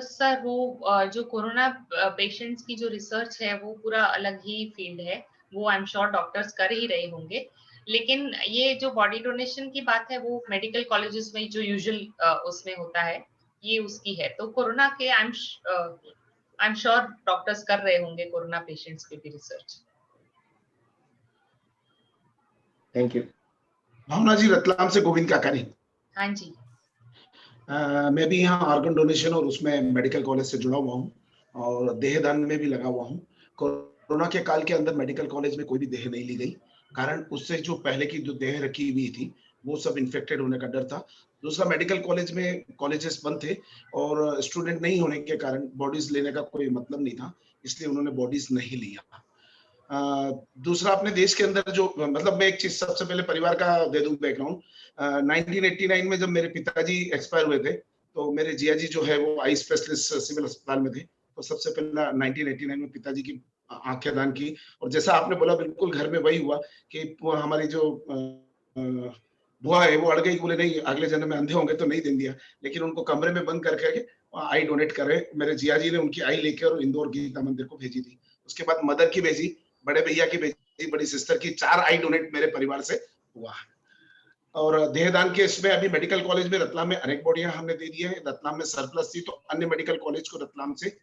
सर वो जो कोरोना पेशेंट्स की जो रिसर्च है वो पूरा अलग ही फील्ड है, वो आई एम श्योर डॉक्टर्स कर ही रहे होंगे। लेकिन ये जो बॉडी डोनेशन की बात है वो मेडिकल कॉलेजेस में जो यूजुअल उसमें होता है, ये उसकी है। तो कोरोना के आई एम श्योर डॉक्टर्स कर रहे होंगे कोरोना पेशेंट्स पे भी research. Thank you. Bhavna ji, Ratlam से गोविंद काकानी। हाँ जी। मैं भी यहाँ ऑर्गन डोनेशन और उसमें मेडिकल कॉलेज से जुड़ा हुआ हूँ और देहदान में भी लगा हुआ हूँ। कोरोना के काल के अंदर मेडिकल कॉलेज में कोई भी देह नहीं ली गई, कारण उससे जो पहले की जो देह रखी हुई थी वो सब इन्फेक्टेड होने का डर था। दूसरा, मेडिकल कॉलेज में कॉलेजेस बंद थे और स्टूडेंट नहीं होने के कारण बॉडीज लेने का कोई मतलब नहीं था, इसलिए उन्होंने बॉडीज नहीं लिया। दूसरा, अपने देश के अंदर जो मतलब मैं एक चीज सबसे पहले परिवार का दे दूं बैकग्राउंड। 1989 में जब मेरे पिताजी एक्सपायर हुए थे तो मेरे जिया जी जो है वो आई स्पेशलिस्ट सिविल अस्पताल में थे। तो सबसे पहला 1989 में पिताजी की आंखें दान की, और जैसा आपने बोला बिल्कुल घर में वही हुआ कि हमारी जो बुआ है वो अड़ गई, बोले नहीं अगले जन्म में अंधे होंगे तो नहीं दे दिया, लेकिन उनको कमरे में बंद करके आई डोनेट करे। मेरे जिया जी ने उनकी आई लेकर इंदौर गीता मंदिर को भेजी थी। उसके बाद मदर की भेजी, बड़े भैया की भेजी, बड़ी सिस्टर की, 4 आई डोनेट मेरे परिवार से हुआ। और देहदान के इसमें अभी मेडिकल कॉलेज में रतलाम में अनेक बॉडियां हमने दे दी है। रतलाम में सरप्लस थी तो अन्य मेडिकल कॉलेज को रतलाम से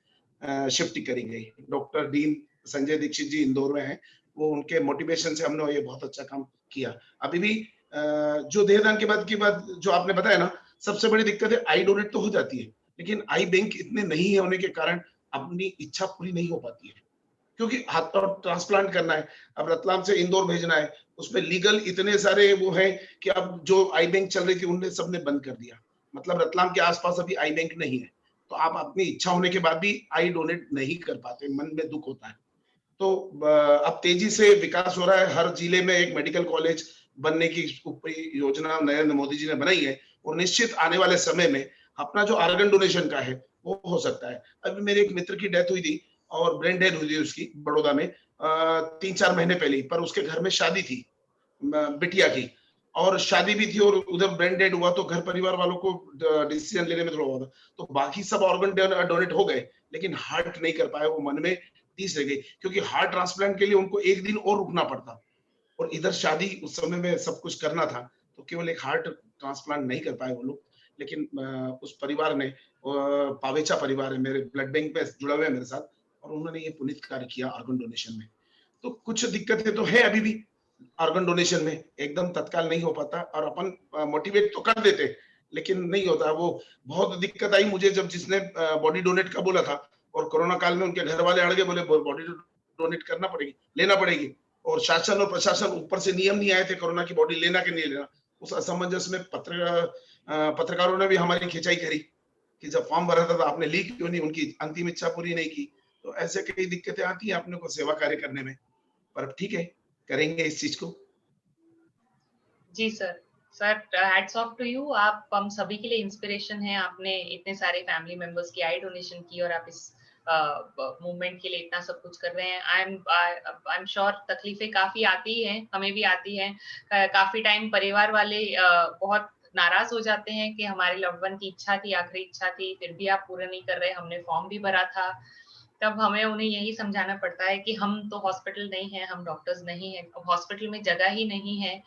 शिफ्ट करी गई। डॉक्टर डीन संजय दीक्षित जी इंदौर में है, वो उनके मोटिवेशन से हमने ये बहुत अच्छा काम किया। अभी भी जो देहदान के बाद की बात जो आपने बताया ना, सबसे बड़ी दिक्कत है आई डोनेट तो हो जाती है, लेकिन आई बैंक इतने नहीं होने के कारण अपनी इच्छा पूरी नहीं हो पाती है, क्योंकि हाथ और ट्रांसप्लांट करना है, अब रतलाम से इंदौर भेजना है, उसमें लीगल इतने सारे वो है कि अब जो आई बैंक चल रही थी उनने सबने बंद कर दिया। मतलब रतलाम के आसपास अभी आई बैंक नहीं है, तो आप अपनी इच्छा होने के बाद भी आई डोनेट नहीं कर पाते, मन में दुख होता है। तो अब तेजी से विकास हो रहा है, हर जिले में एक मेडिकल कॉलेज बनने की योजना नरेंद्र मोदी जी ने बनाई है, और निश्चित आने वाले समय में अपना जो ऑर्गन डोनेशन का है वो हो सकता है। अभी मेरे एक मित्र की डेथ हुई थी और ब्रेन डेड हुई थी उसकी बड़ौदा में 3-4 महीने पहले, पर उसके घर में शादी थी बिटिया की, और शादी भी थी और उधर ब्रेन डेड हुआ, तो घर परिवार वालों को डिसीजन लेने में थोड़ा हुआ था। तो बाकी सब ऑर्गन डोनेट हो गए, लेकिन हार्ट नहीं कर पाए, वो मन में तीस रह गई, क्योंकि हार्ट ट्रांसप्लांट के लिए उनको 1 दिन और रुकना पड़ता, और इधर शादी उस समय में सब कुछ करना था, तो केवल एक हार्ट ट्रांसप्लांट नहीं कर पाए वो लोग। लेकिन उस परिवार ने, पावेचा परिवार है, मेरे ब्लड बैंक में जुड़ा हुआ है मेरे साथ, और उन्होंने ये पुनीत कार्य किया ऑर्गन डोनेशन में। तो कुछ दिक्कतें तो है अभी भी ऑर्गन डोनेशन में, एकदम तत्काल नहीं हो पाता, और अपन मोटिवेट तो कर देते लेकिन नहीं होता। वो बहुत दिक्कत आई मुझे जब जिसने बॉडी डोनेट का बोला था, और कोरोना काल में उनके घर वाले अड़ गए, बोले बॉडी डोनेट करना पड़ेगी, लेना पड़ेगी, और शासन और प्रशासन ऊपर से नियम नहीं आए थे कोरोना की बॉडी लेना कि नहीं लेना। उस असमंजस में पत्रकारों ने भी हमारी खिंचाई करी कि जब फॉर्म भरा था तो आपने ली क्यों नहीं, उनकी अंतिम इच्छा पूरी नहीं की। तो ऐसे कई दिक्कतें आती है अपने को सेवा कार्य करने में, पर ठीक है, करेंगे इस चीज को। जी sir, hats off to you, आप हम सभी के लिए इंस्पिरेशन है। आपने इतने सारे फैमिली मेंबर्स की आई डोनेशन की और आप इस मूवमेंट के लिए इतना सब कुछ कर रहे हैं। आई एम श्योर तकलीफें काफी आती हैं, हमें भी आती हैं। काफी टाइम परिवार वाले बहुत नाराज हो जाते हैं कि हमारे लव्ड वन की इच्छा थी, आखिरी इच्छा थी, फिर भी आप पूरा नहीं कर रहे, हमने फॉर्म भी भरा था। तब हमें उन्हें यही समझाना पड़ता है कि हम तो हॉस्पिटल नहीं है, हम डॉक्टर्स नहीं है, हॉस्पिटल में जगह ही नहीं है,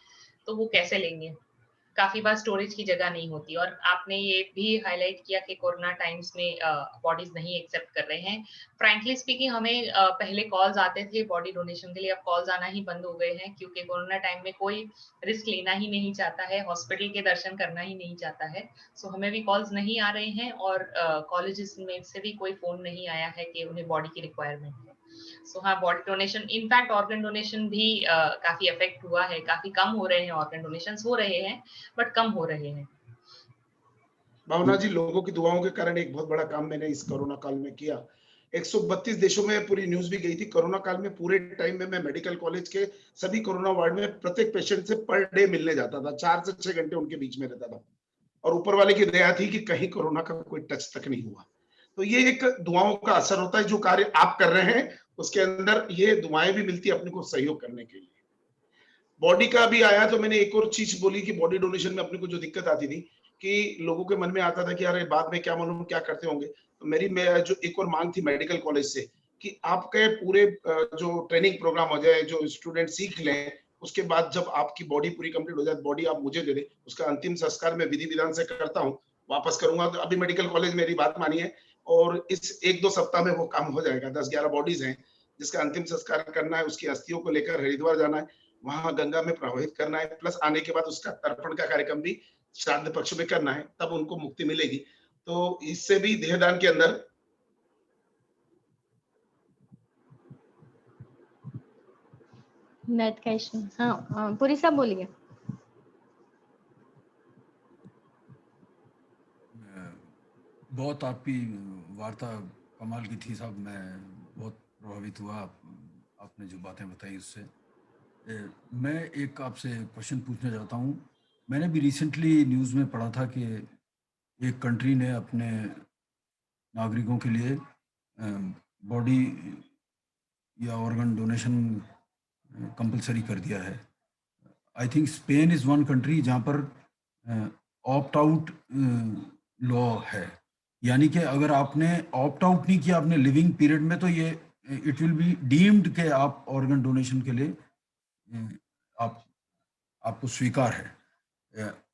तो वो कैसे लेंगे। काफी बार स्टोरेज की जगह नहीं होती। और आपने ये भी हाईलाइट किया कि कोरोना टाइम्स में बॉडीज नहीं एक्सेप्ट कर रहे हैं। फ्रैंकली स्पीकिंग, हमें पहले कॉल्स आते थे बॉडी डोनेशन के लिए, अब कॉल्स आना ही बंद हो गए हैं, क्योंकि कोरोना टाइम में कोई रिस्क लेना ही नहीं चाहता है, हॉस्पिटल के दर्शन करना ही नहीं चाहता है। सो हमें भी कॉल्स नहीं आ रहे हैं, और कॉलेजेस में से भी कोई फोन नहीं आया है कि उन्हें बॉडी की रिक्वायरमेंट है। सो हाँ, body donation, in fact organ donation भी काफी अफेक्ट हुआ है, काफी कम हो रहे हैं, ऑर्गन डोनेशन हो रहे हैं बट कम हो रहे हैं। भावना जी, लोगों की दुआओं के कारण एक बहुत बड़ा काम मैंने इस कोरोना काल में किया। 132 देशों में पूरी न्यूज भी गई थी। कोरोना काल में पूरे टाइम में मैं मेडिकल कॉलेज के सभी कोरोना वार्ड में प्रत्येक पेशेंट से पर डे मिलने जाता था, 4 से 6 घंटे उनके बीच में रहता था, और ऊपर वाले की दया थी कि कहीं कोरोना का कोई टच तक नहीं हुआ। तो ये एक दुआओं का असर होता है। जो कार्य आप कर रहे हैं उसके अंदर ये दुआएं भी मिलती है अपने को सहयोग करने के लिए। बॉडी का भी आया तो मैंने एक और चीज बोली कि बॉडी डोनेशन में अपने को जो दिक्कत आती थी कि लोगों के मन में आता था कि यार बाद में क्या मालूम क्या करते होंगे। तो मेरी जो एक और मांग थी मेडिकल कॉलेज से कि आपके पूरे जो ट्रेनिंग प्रोग्राम हो जाए, जो स्टूडेंट सीख लें, उसके बाद जब आपकी बॉडी पूरी कंप्लीट हो जाए, बॉडी आप मुझे दे दे, उसका अंतिम संस्कार मैं विधि विधान से करता हूँ, वापस करूंगा। तो अभी मेडिकल कॉलेज मेरी बात मानी है, और इस 1-2 सप्ताह में वो काम हो जाएगा। 10-11 बॉडीज हैं जिसका अंतिम संस्कार करना है, उसकी अस्थियों को लेकर हरिद्वार जाना है, वहां गंगा में प्रवाहित करना है, प्लस आने के बाद उसका तर्पण का कार्यक्रम भी श्राद्ध पक्ष में करना है, तब उनको मुक्ति मिलेगी। तो इससे भी देहदान के अंदर नेट का इशू। हाँ, पुरी साहब बोलिए। बहुत आपकी वार्ता कमाल की थी साहब, मैं बहुत प्रभावित हुआ आपने जो बातें बताई उससे। मैं एक आपसे क्वेश्चन पूछना चाहता हूँ। मैंने भी रिसेंटली न्यूज़ में पढ़ा था कि एक कंट्री ने अपने नागरिकों के लिए बॉडी या ऑर्गन डोनेशन कंपलसरी कर दिया है। I think Spain is one country जहाँ पर ऑप्ट आउट लॉ है, यानी कि अगर आपने ऑप्ट आउट नहीं किया अपने लिविंग पीरियड में तो ये इट विल बी डीम्ड के आप ऑर्गन डोनेशन के लिए आपको स्वीकार है।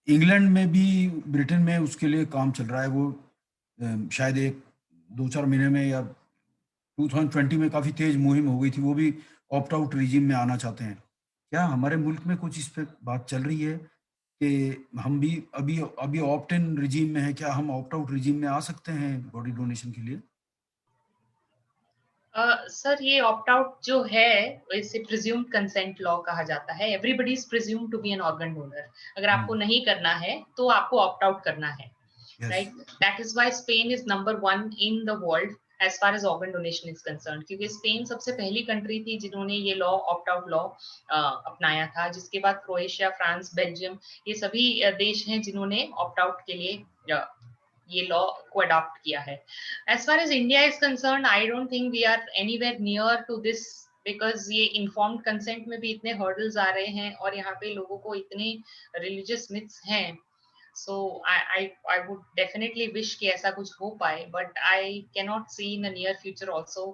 इंग्लैंड में भी, ब्रिटेन में उसके लिए काम चल रहा है। वो शायद 1-2-4 महीने में या 2020 में काफ़ी तेज मुहिम हो गई थी, वो भी ऑप्ट आउट रिजीम में आना चाहते हैं। क्या हमारे मुल्क में कुछ इस पे बात चल रही है कि हम भी अभी ऑप्ट इन रिजीम में है, क्या हम ऑप्ट आउट रिजीम में आ सकते हैं बॉडी डोनेशन के लिए? सर, ये ऑप्ट आउट जो है इसे प्रिज्यूम्ड कंसेंट लॉ कहा जाता है। Everybody is presumed to be an organ donor. अगर आपको नहीं करना है तो आपको ऑप्ट आउट करना है, right? That is why Spain is number 1 in the world as far as organ donation is concerned, क्योंकि स्पेन सबसे पहली कंट्री थी जिन्होंने ये लॉ, ऑप्ट आउट लॉ अपनाया था। जिसके बाद क्रोएशिया, फ्रांस, बेल्जियम, ये सभी देश हैं जिन्होंने ऑप्ट आउट के लिए ये लॉ को अडॉप्ट किया है। As far as India is concerned, I don't think we are anywhere near to this, because ये informed consent में भी इतने hurdles आ रहे हैं और यहाँ पे लोगों को इतने religious myths हैं। So I would definitely wish कि ऐसा कुछ हो पाए, but I cannot see in the near future also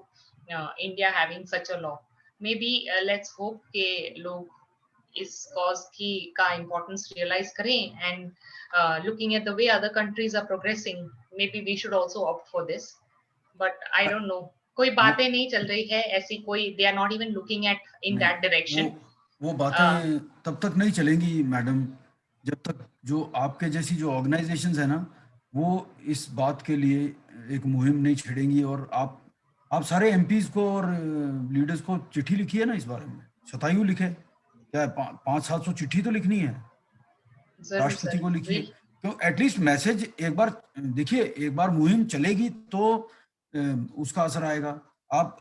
India having such a law. Maybe let's hope कि लोग इस cause का importance realize करें, and looking at the way other countries are progressing, maybe we should also opt for this. But I don't know, कोई बातें नहीं चल रही है ऐसी, कोई they are not even looking at in that direction. वो बातें तब तक नहीं चलेंगी मैडम जब तक जो आपके जैसी जो ऑर्गेनाइजेशंस है ना, वो इस बात के लिए एक मुहिम नहीं छेड़ेंगी। और आप सारे एमपीज को और लीडर्स को चिट्ठी लिखी है ना इस बारे में, शतायु लिखे, क्या 500-700 चिट्ठी तो लिखनी है, राष्ट्रपति को लिखिए। तो एटलीस्ट मैसेज एक बार देखिए, एक बार मुहिम चलेगी तो उसका असर आएगा। आप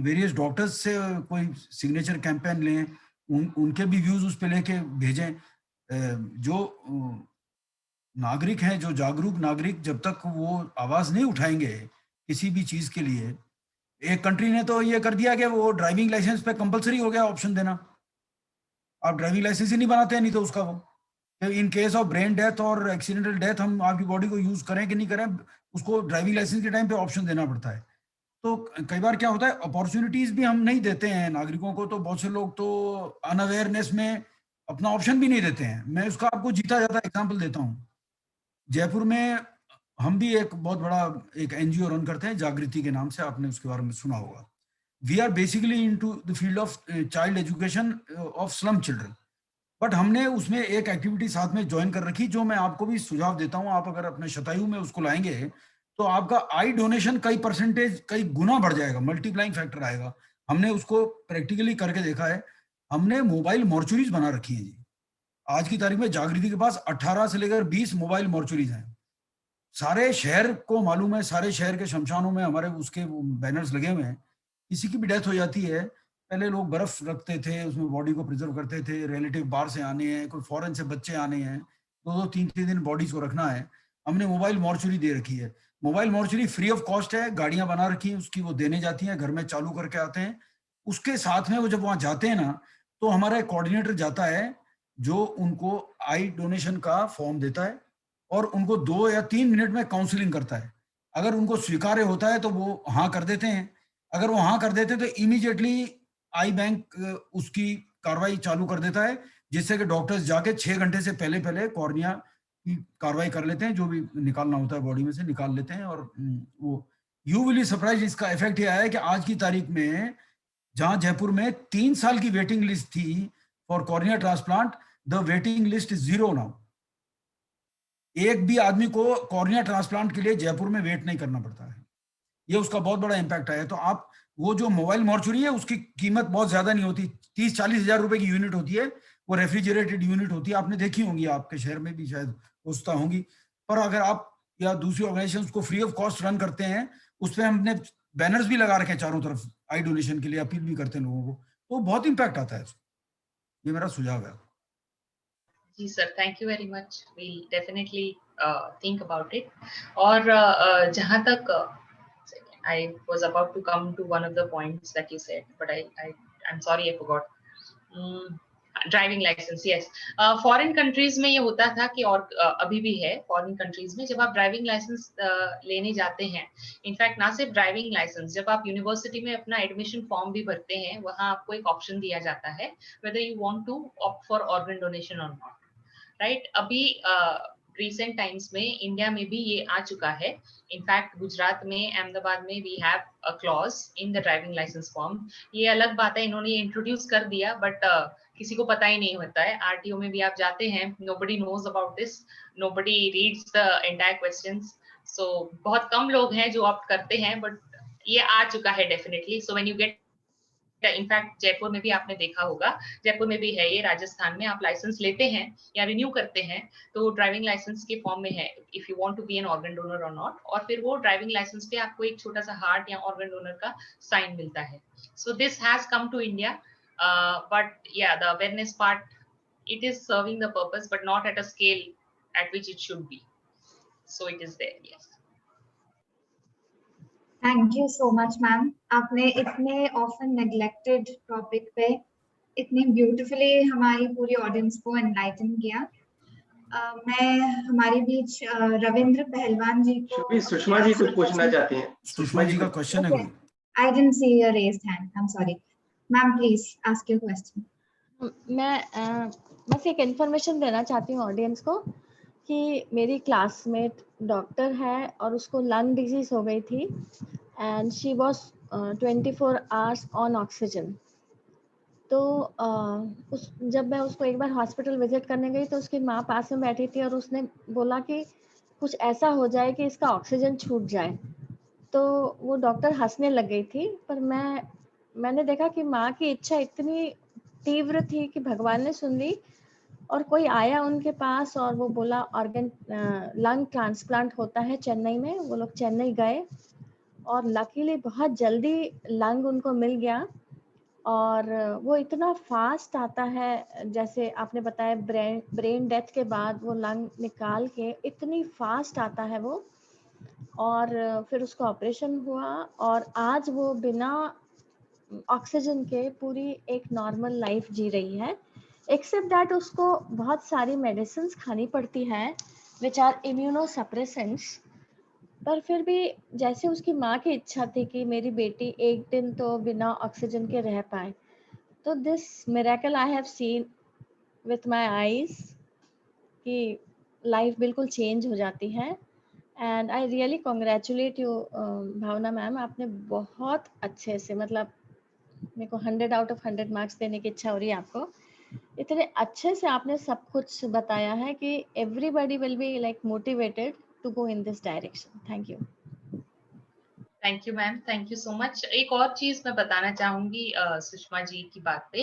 वेरियस डॉक्टर्स से कोई सिग्नेचर कैंपेन लें, उनके भी व्यूज उस पे लेके भेजें। जो नागरिक हैं, जो जागरूक नागरिक, जब तक वो आवाज नहीं उठाएंगे किसी भी चीज के लिए। एक कंट्री ने तो ये कर दिया कि वो ड्राइविंग लाइसेंस पे कंपलसरी हो गया ऑप्शन देना। आप ड्राइविंग लाइसेंस ही नहीं बनाते हैं, नहीं तो उसका वो in case of brain death और एक्सीडेंटल डेथ हम आपकी बॉडी को यूज करें कि नहीं करें, उसको ड्राइविंग लाइसेंस के टाइम पे ऑप्शन देना पड़ता है। तो कई बार क्या होता है, अपॉर्चुनिटीज भी हम नहीं देते हैं नागरिकों को। तो बहुत से लोग तो अनअवेयरनेस में अपना ऑप्शन भी नहीं देते हैं। मैं उसका आपको जीता जाता एग्जांपल देता हूँ। जयपुर में हम भी एक बहुत बड़ा एक एनजीओ रन करते हैं, जागृति के नाम से, आपने उसके बारे में सुना होगा। We are basically into the field of child education of slum children. But हमने उसमें एक एक्टिविटी साथ में ज्वाइन कर रखी, जो मैं आपको भी सुझाव देता हूँ। आप अगर अपने शतायु में उसको लाएंगे तो आपका आई डोनेशन कई परसेंटेज, कई गुना बढ़ जाएगा, मल्टीप्लाइंग फैक्टर आएगा। हमने उसको प्रैक्टिकली करके देखा है। हमने मोबाइल मॉर्चुरीज बना रखी है जी। आज की तारीख में जागृति के पास 18 से लेकर 20 मोबाइल मॉर्चुरीज हैं। सारे शहर को मालूम है, सारे शहर के शमशानों में हमारे उसके बैनर्स लगे हुए हैं। किसी की भी डेथ हो जाती है, पहले लोग बर्फ रखते थे, उसमें बॉडी को प्रिजर्व करते थे, रिलेटिव बाहर से आने हैं, कोई फॉरेन से बच्चे आने हैं, 2-2 3-3 दिन बॉडीज को रखना है। हमने मोबाइल मॉर्चुरी दे रखी है। Mobile mortuary free of cost है, गाड़ियां बना रखी है उसकी, वो देने जाती हैं, घर में चालू करके आते हैं। उसके साथ में वो जब वहां जाते हैं ना, तो हमारा एक कोऑर्डिनेटर जाता है जो उनको आई डोनेशन का फॉर्म देता है और उनको 2 या 3 मिनट में काउंसलिंग करता है। अगर उनको स्वीकार्य होता है तो वो हाँ कर देते हैं। अगर वो हाँ कर देते हैं तो इमीडिएटली आई बैंक उसकी कार्रवाई चालू कर देता है, जिससे कि डॉक्टर्स जाके 6 घंटे से पहले पहले कॉर्निया की कार्रवाई कर लेते हैं, जो भी निकालना होता है बॉडी में से निकाल लेते हैं। और वो यू विल बी सरप्राइज, इसका इफेक्ट ये आया है कि आज की तारीख में जहां जयपुर में 3 साल की वेटिंग लिस्ट थी for cornea transplant, the waiting list is 0 now. एक भी आदमी को कॉर्निया ट्रांसप्लांट के लिए जयपुर में वेट नहीं करना पड़ता है। ये उसका बहुत बड़ा इंपैक्ट आया। तो आप वो जो मोबाइल मॉर्चुरी है उसकी कीमत बहुत ज्यादा नहीं होती, 30-40 हजार रुपए की यूनिट होती है। वो रेफ्रिजरेटेड यूनिट होती है, आपने देखी होंगी, आपके शहर में भी शायद व्यवस्था होंगी। पर अगर आप या दूसरी ऑर्गेनाइजेशन को फ्री ऑफ कॉस्ट रन करते हैं, उस पर हमने बैनर्स भी लगा रखे हैं चारों तरफ, आई डोनेशन के लिए अपील भी करते हैं लोगों को, तो बहुत इंपैक्ट आता है। ये मेरा सुझाव है। जी sir, thank you very much, will definitely think about it. और जहां तक I was about to come to one of the points that you said, but I'm sorry, I forgot. Driving licence, yes. Foreign countries में ये होता था कि, और अभी भी है फॉरेन कंट्रीज में, जब आप ड्राइविंग लाइसेंस लेने जाते हैं, इनफैक्ट ना सिर्फ ड्राइविंग लाइसेंस, जब आप यूनिवर्सिटी में अपना एडमिशन फॉर्म भी भरते हैं, वहां आपको एक ऑप्शन दिया जाता है whether you want to opt for organ donation or not, right? अभी रिसेंट टाइम्स में इंडिया में भी ये आ चुका है। इनफैक्ट गुजरात में, अहमदाबाद में we have a clause in the driving licence form. ये अलग बात है, इन्होंने इंट्रोड्यूस कर दिया, बट किसी को पता ही नहीं होता है। आरटीओ में भी आप जाते हैं, nobody knows about this, nobody reads the entire questions. So बहुत कम लोग हैं जो ऑप्ट करते हैं, बट ये आ चुका है definitely. So when you get, in fact Jaipur में भी आपने देखा होगा, जयपुर में भी है ये, राजस्थान में आप लाइसेंस लेते हैं या रिन्यू करते हैं तो ड्राइविंग लाइसेंस के फॉर्म में है if you want to be an organ donor और नॉट, और फिर वो ड्राइविंग लाइसेंस पे आपको एक छोटा सा हार्ट या ऑर्गन डोनर का साइन मिलता है। So this has come to India, but yeah the awareness part, it is serving the purpose but not at a scale at which it should be, so it is there, yes. Thank you so much ma'am, आपने इतने often neglected topic पे इतने beautifully हमारी पूरी audience को enlighten किया। मैं हमारे बीच रविंद्र पहलवान जी को, सुषमा जी कुछ पूछना चाहती हैं। सुषमा जी का क्वेश्चन है। I didn't see your raised hand, I am sorry ma'am, please ask your question. मैं बस एक इन्फॉर्मेशन देना चाहती हूँ ऑडियंस को कि मेरी क्लासमेट डॉक्टर है और उसको लंग डिजीज हो गई थी and she was 24 hours on oxygen. तो जब मैं उसको एक बार हॉस्पिटल विजिट करने गई तो उसकी माँ पास में बैठी थी और उसने बोला कि कुछ ऐसा हो जाए कि इसका ऑक्सीजन छूट जाए। तो वो डॉक्टर हंसने लग गई थी, पर मैंने देखा कि माँ की इच्छा इतनी तीव्र थी कि भगवान ने सुन ली और कोई आया उनके पास और वो बोला ऑर्गन लंग ट्रांसप्लांट होता है चेन्नई में। वो लोग चेन्नई गए और लकीली बहुत जल्दी लंग उनको मिल गया और वो इतना फास्ट आता है, जैसे आपने बताया ब्रेन डेथ के बाद वो लंग निकाल के इतनी फास्ट आता है वो। और फिर उसका ऑपरेशन हुआ और आज वो बिना ऑक्सीजन के पूरी एक नॉर्मल लाइफ जी रही है, एक्सेप्ट दैट उसको बहुत सारी मेडिसिन्स खानी पड़ती हैं विच आर इम्यूनोसप्रेसेंट्स। पर फिर भी जैसे उसकी माँ की इच्छा थी कि मेरी बेटी एक दिन तो बिना ऑक्सीजन के रह पाए, तो this miracle I have seen with my eyes कि लाइफ बिल्कुल चेंज हो जाती है। And I really congratulate you Bhavna ma'am, आपने बहुत अच्छे से, मतलब मेरे को 100 आउट ऑफ 100 मार्क्स देने की इच्छा हो रही है आपको। इतने अच्छे से आपने सब कुछ बताया है कि everybody will be like motivated to go in this direction. Thank you. Thank you ma'am, thank you so much. एक और चीज मैं बताना चाहूंगी सुषमा जी की बात पे,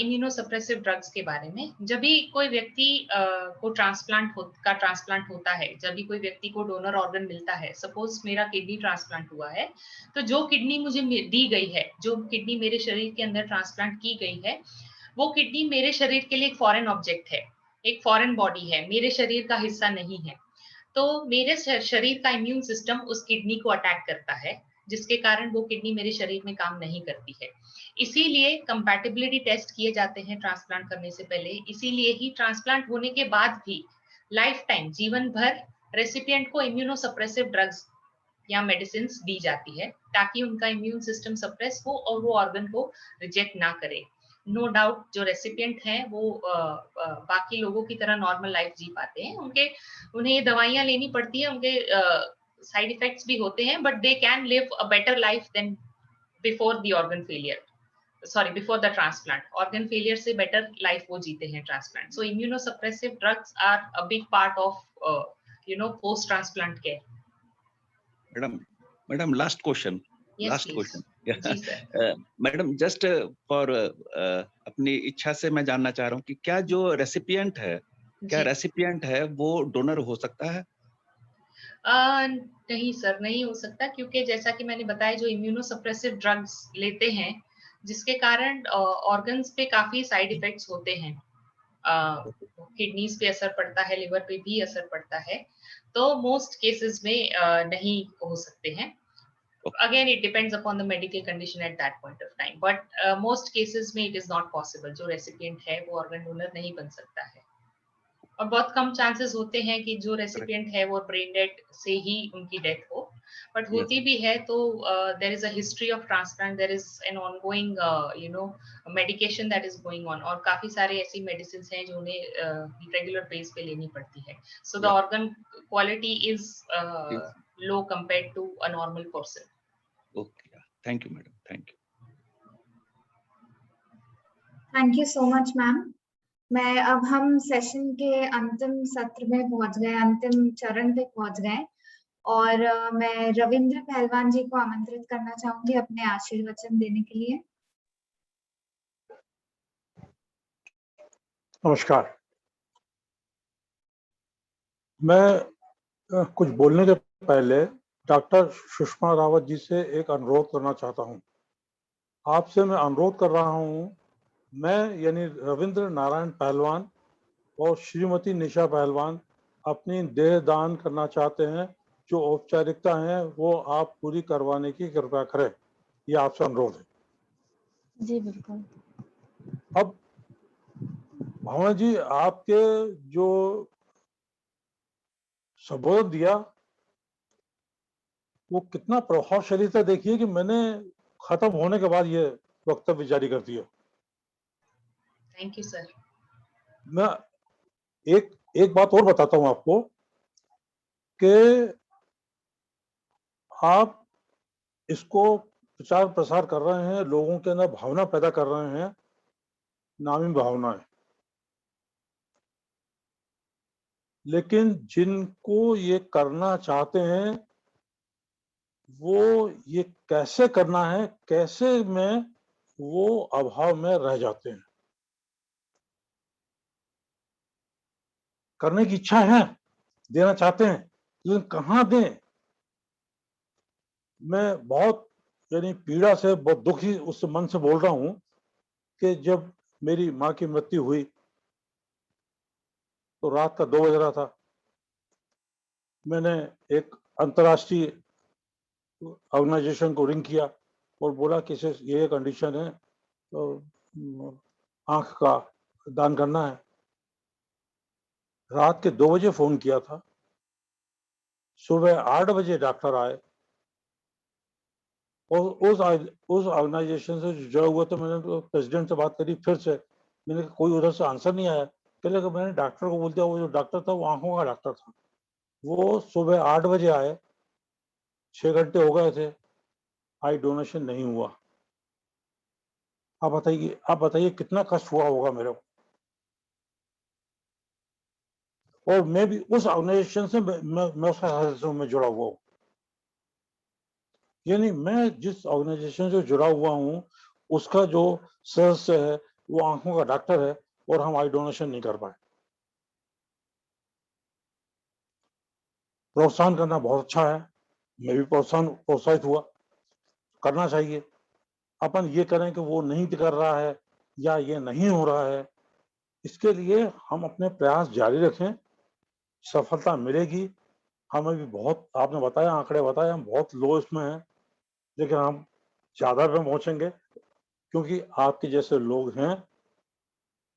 इम्यूनोसप्रेसिव ड्रग्स के बारे में। जब भी कोई व्यक्ति को ट्रांसप्लांट होता है, जब भी कोई व्यक्ति को डोनर ऑर्गन मिलता है, सपोज मेरा किडनी ट्रांसप्लांट हुआ है, तो जो किडनी मुझे दी गई है, जो किडनी मेरे शरीर के अंदर ट्रांसप्लांट की गई है, वो किडनी मेरे शरीर के लिए एक फॉरेन ऑब्जेक्ट है, एक फॉरेन बॉडी है, मेरे शरीर का हिस्सा नहीं है। तो मेरे शरीर का इम्यून सिस्टम उस किडनी को अटैक करता है, जिसके कारण वो किडनी मेरे शरीर में काम नहीं करती है। इसीलिए कंपैटिबिलिटी टेस्ट किए जाते हैं ट्रांसप्लांट करने से पहले। इसीलिए ही ट्रांसप्लांट होने के बाद भी लाइफ टाइम, जीवन भर रेसिपिएंट को इम्यूनोसप्रेसिव ड्रग्स या मेडिसिन दी जाती है, ताकि उनका इम्यून सिस्टम सप्रेस हो और वो ऑर्गन को रिजेक्ट ना करे। नो डाउट जो रेसिपिएंट हैं वो बाकी लोगों की तरह नॉर्मल लाइफ जी पाते हैं, उन्हें ये दवाइयां लेनी पड़ती है, उनके साइड इफेक्ट्स भी होते हैं, but they can live a better life than before the organ failure, before the transplant. Organ failure से बेटर लाइफ वो जीते हैं transplant. So immunosuppressive drugs are a big part of post transplant care. Madam last question. जी sir. Madam just for अपनी इच्छा से मैं जानना चाह रहा हूँ कि क्या जो रेसिपिएंट है, क्या रेसिपिएंट है वो डोनर हो सकता है? नहीं सर, नहीं हो सकता, क्योंकि जैसा कि मैंने बताया, जो इम्यूनोसप्रेसिव ड्रग्स लेते हैं, जिसके कारण ऑर्गन्स पे काफी साइड इफेक्ट्स होते हैं, किडनीज पे असर पड़ता है, लिवर पे भी असर पड़ता है, तो मोस्ट केसेस में नहीं हो सकते हैं। Again, it depends upon the medical condition at that point of time, but most cases में it is not possible। जो रेसिपिएंट है वो ऑर्गन डोनर नहीं बन सकता है, और बहुत कम चांसेस होते हैं कि जो रेसिपिएंट है वो ब्रेन डेथ से ही उनकी डेथ हो, बट होती भी है तो there is a history of transplant, there is an ongoing medication that is going on, और काफी सारे ऐसी मेडिसिन हैं जो उन्हें रेगुलर बेस पे लेनी पड़ती है। So the organ quality is low compared to a normal person. Okay, thank you madam, thank you. Thank you so much ma'am. अब हम सेशन के अंतिम सत्र में पहुंच गए, अंतिम चरण पे पहुंच गए, और मैं रविंद्र पहलवान जी को आमंत्रित करना चाहूंगी अपने आशीर्वचन देने के लिए। नमस्कार। मैं कुछ बोलने के पहले डॉक्टर सुषमा रावत जी से एक अनुरोध करना चाहता हूं। आपसे मैं अनुरोध कर रहा हूं, मैं यानी रविंद्र नारायण पहलवान और श्रीमती निशा पहलवान अपनी देह दान करना चाहते हैं। जो औपचारिकता है वो आप पूरी करवाने की कृपया करें, ये आपसे अनुरोध है। जी बिल्कुल। अब भावना जी, आपके जो संबोधन दिया वो कितना प्रभावशाली था, देखिए कि मैंने खत्म होने के बाद ये वक्तव्य जारी कर दिया। Thank you sir. मैं एक बात और बताता हूं आपको कि आप इसको प्रचार प्रसार कर रहे हैं, लोगों के अंदर भावना पैदा कर रहे हैं, नामी भावना है, लेकिन जिनको ये करना चाहते हैं वो ये कैसे करना है, कैसे में वो अभाव में रह जाते हैं। करने की इच्छा है, देना चाहते हैं, लेकिन कहाँ दें। मैं बहुत यानी पीड़ा से, बहुत दुखी उस मन से बोल रहा हूं कि जब मेरी माँ की मृत्यु हुई तो रात का 2 बज रहा था। मैंने एक अंतर्राष्ट्रीय ऑर्गेनाइजेशन को रिंग किया और बोला कि ये कंडीशन है, तो आंख का दान करना है। रात के 2 बजे फोन किया था, सुबह 8 बजे डॉक्टर आए, और उस ऑर्गेनाइजेशन से जुड़ा हुआ, तो मैंने तो प्रेसिडेंट से बात करी फिर से मैंने कहा, कोई उधर से आंसर नहीं आया। पहले तो मैंने डॉक्टर को बोल दिया, वो जो डॉक्टर था वो आंखों का डॉक्टर था, वो सुबह 8 बजे आए, 6 घंटे हो गए थे, आई डोनेशन नहीं हुआ। आप बताइए कितना कष्ट हुआ होगा मेरे को। और मैं भी उस ऑर्गेनाइजेशन से मैं उस सदस्य में जुड़ा हुआ हूँ, यानी मैं जिस ऑर्गेनाइजेशन से जुड़ा हुआ हूँ उसका जो सदस्य है वो आंखों का डॉक्टर है, और हम आई डोनेशन नहीं कर पाए। प्रोत्साहन करना बहुत अच्छा है, मैं भी प्रोत्साहित हुआ, करना चाहिए। अपन ये करें कि वो नहीं कर रहा है या ये नहीं हो रहा है, इसके लिए हम अपने प्रयास जारी रखें, सफलता मिलेगी। हमें भी बहुत, आपने बताया, आंकड़े बताए, हम बहुत लो इसमें हैं, लेकिन हम ज्यादा पे पहुंचेंगे, क्योंकि आपके जैसे लोग हैं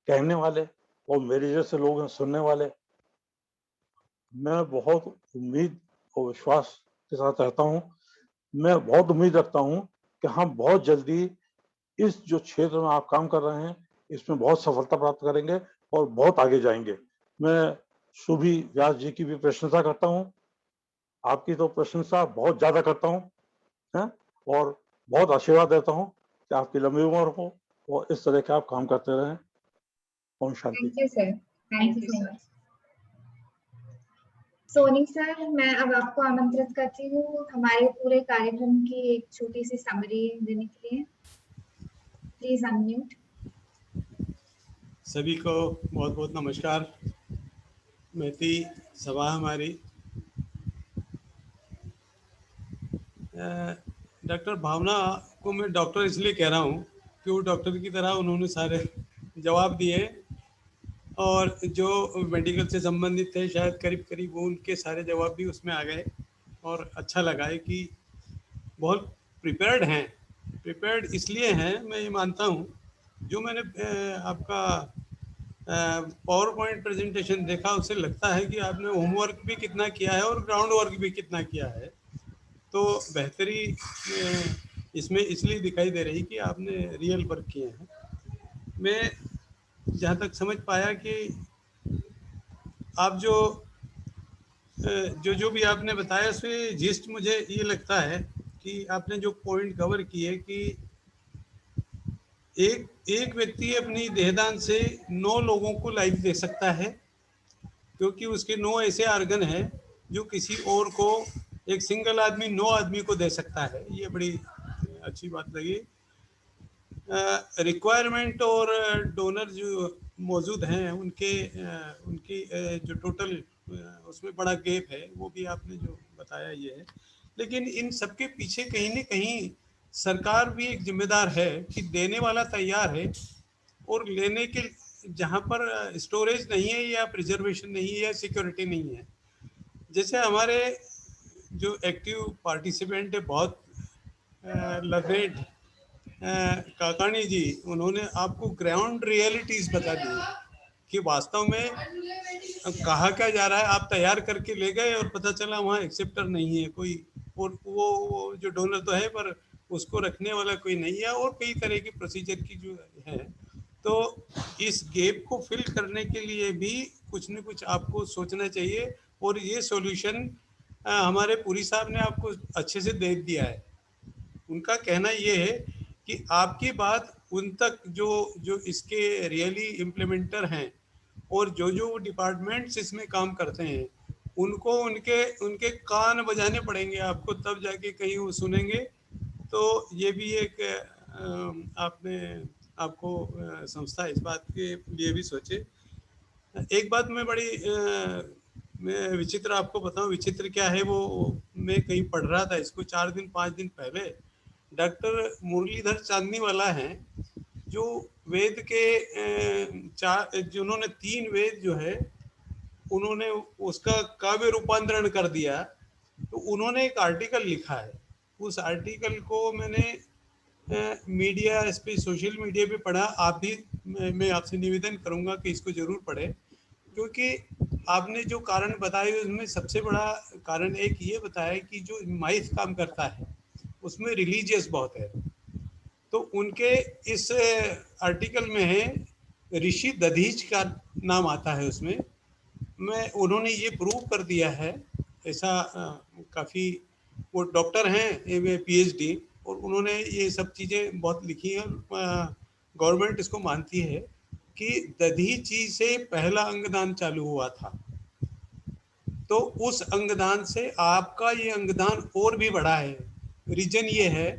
कहने वाले, और मेरे जैसे लोग हैं सुनने वाले। मैं बहुत उम्मीद और विश्वास के साथ रहता हूँ, मैं बहुत उम्मीद रखता हूँ कि हम बहुत जल्दी इस जो क्षेत्र में आप काम कर रहे हैं इसमें बहुत सफलता प्राप्त करेंगे और बहुत आगे जाएंगे। मैं सुभी व्यास जी की भी प्रशंसा करता हूँ, आपकी तो प्रशंसा बहुत ज्यादा करता हूँ, हैं, और बहुत आशीर्वाद देता हूँ कि आपकी लंबी उम्र हो और इस तरह के आप काम करते रहें। ओम शांति। Thank you sir, thank you so much. Soni sir, मैं अब आपको आमंत्रित करती हूँ हमारे पूरे कार्यक्रम की एक छोटी सी समरी देने के लिए। Please unmute. सभी को बहुत बहुत नमस्कार। महती सभा हमारी, डॉक्टर भावना को मैं डॉक्टर इसलिए कह रहा हूँ कि वो डॉक्टर की तरह उन्होंने सारे जवाब दिए, और जो मेडिकल से संबंधित थे शायद करीब करीब वो उनके सारे जवाब भी उसमें आ गए, और अच्छा लगा है कि बहुत प्रिपेयर्ड हैं। प्रिपेयर्ड इसलिए हैं, मैं ये मानता हूँ, जो मैंने आपका पावर पॉइंट प्रेजेंटेशन देखा उससे लगता है कि आपने होमवर्क भी कितना किया है और ग्राउंड वर्क भी कितना किया है। तो बेहतरी इसमें इसलिए दिखाई दे रही कि आपने रियल वर्क किए हैं। मैं जहाँ तक समझ पाया कि आप जो भी आपने बताया उसमें जिस्ट मुझे ये लगता है कि आपने जो पॉइंट कवर किए कि एक व्यक्ति अपनी देहदान से 9 लोगों को लाइफ दे सकता है, क्योंकि उसके 9 ऐसे आर्गन हैं जो किसी और को, एक सिंगल आदमी 9 आदमी को दे सकता है। ये बड़ी अच्छी बात लगी। रिक्वायरमेंट और डोनर जो मौजूद हैं उनकी जो टोटल उसमें बड़ा गैप है, वो भी आपने जो बताया ये है। लेकिन इन सबके पीछे कहीं न कहीं सरकार भी एक जिम्मेदार है कि देने वाला तैयार है, और लेने के जहाँ पर स्टोरेज नहीं है या प्रिजर्वेशन नहीं है या सिक्योरिटी नहीं है। जैसे हमारे जो एक्टिव पार्टिसिपेंट है बहुत लवेट काकानी जी, उन्होंने आपको ग्राउंड रियलिटीज बता दी कि वास्तव में कहा क्या जा रहा है। आप तैयार करके ले गए और पता चला वहाँ एक्सेप्टर नहीं है कोई, और वो जो डोनर तो है पर उसको रखने वाला कोई नहीं है, और कई तरह के प्रोसीजर की जो है। तो इस गैप को फिल करने के लिए भी कुछ न कुछ आपको सोचना चाहिए, और ये सॉल्यूशन हमारे पुरी साहब ने आपको अच्छे से दे दिया है। उनका कहना ये है कि आपकी बात उन तक जो इसके रियली इम्प्लीमेंटर हैं और जो डिपार्टमेंट्स इसमें काम करते हैं उनको उनके कान बजाने पड़ेंगे आपको, तब जाके कहीं वो सुनेंगे। तो ये भी एक आपको संस्था इस बात के लिए भी सोचे। एक बात मैं बड़ी मैं विचित्र आपको बताऊं, विचित्र क्या है वो, मैं कहीं पढ़ रहा था इसको 4-5 दिन पहले। डॉक्टर मुरलीधर चांदनी वाला हैं जो वेद के जिन्होंने 3 वेद जो है उन्होंने उसका काव्य रूपांतरण कर दिया। तो उन्होंने एक आर्टिकल लिखा है, उस आर्टिकल को मैंने मीडिया इस पे सोशल मीडिया पे पढ़ा। आप भी, मैं आपसे निवेदन करूंगा कि इसको जरूर पढ़ें, क्योंकि आपने जो कारण बताए उसमें सबसे बड़ा कारण एक ये बताया कि जो माइथ काम करता है उसमें रिलीजियस बहुत है। तो उनके इस आर्टिकल में है ऋषि दधीच का नाम आता है उसमें। उन्होंने ये प्रूव कर दिया है, ऐसा काफ़ी, वो डॉक्टर हैं PhD, और उन्होंने ये सब चीज़ें बहुत लिखी हैं। गवर्नमेंट इसको मानती है कि दधीची से पहला अंगदान चालू हुआ था, तो उस अंगदान से आपका ये अंगदान और भी बढ़ा है। रीजन ये है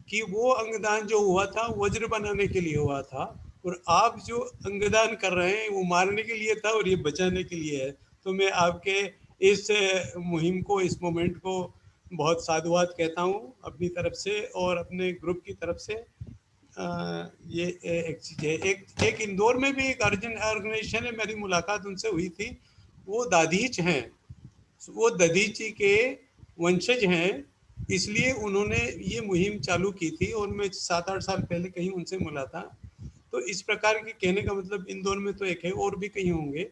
कि वो अंगदान जो हुआ था वज्र बनाने के लिए हुआ था, और आप जो अंगदान कर रहे हैं वो मारने के लिए था और ये बचाने के लिए है। तो मैं आपके इस मुहिम को, इस मोमेंट को बहुत साधुवाद कहता हूँ अपनी तरफ से और अपने ग्रुप की तरफ से। ये एक चीज़ है। एक इंदौर में भी एक ऑर्गेनाइजेशन है, मेरी मुलाकात उनसे हुई थी, वो दादीच हैं, वो दधीची के वंशज हैं, इसलिए उन्होंने ये मुहिम चालू की थी, और मैं 7-8 साल पहले कहीं उनसे मिला था। तो इस प्रकार के कहने का मतलब इंदौर में तो एक है, और भी कहीं होंगे।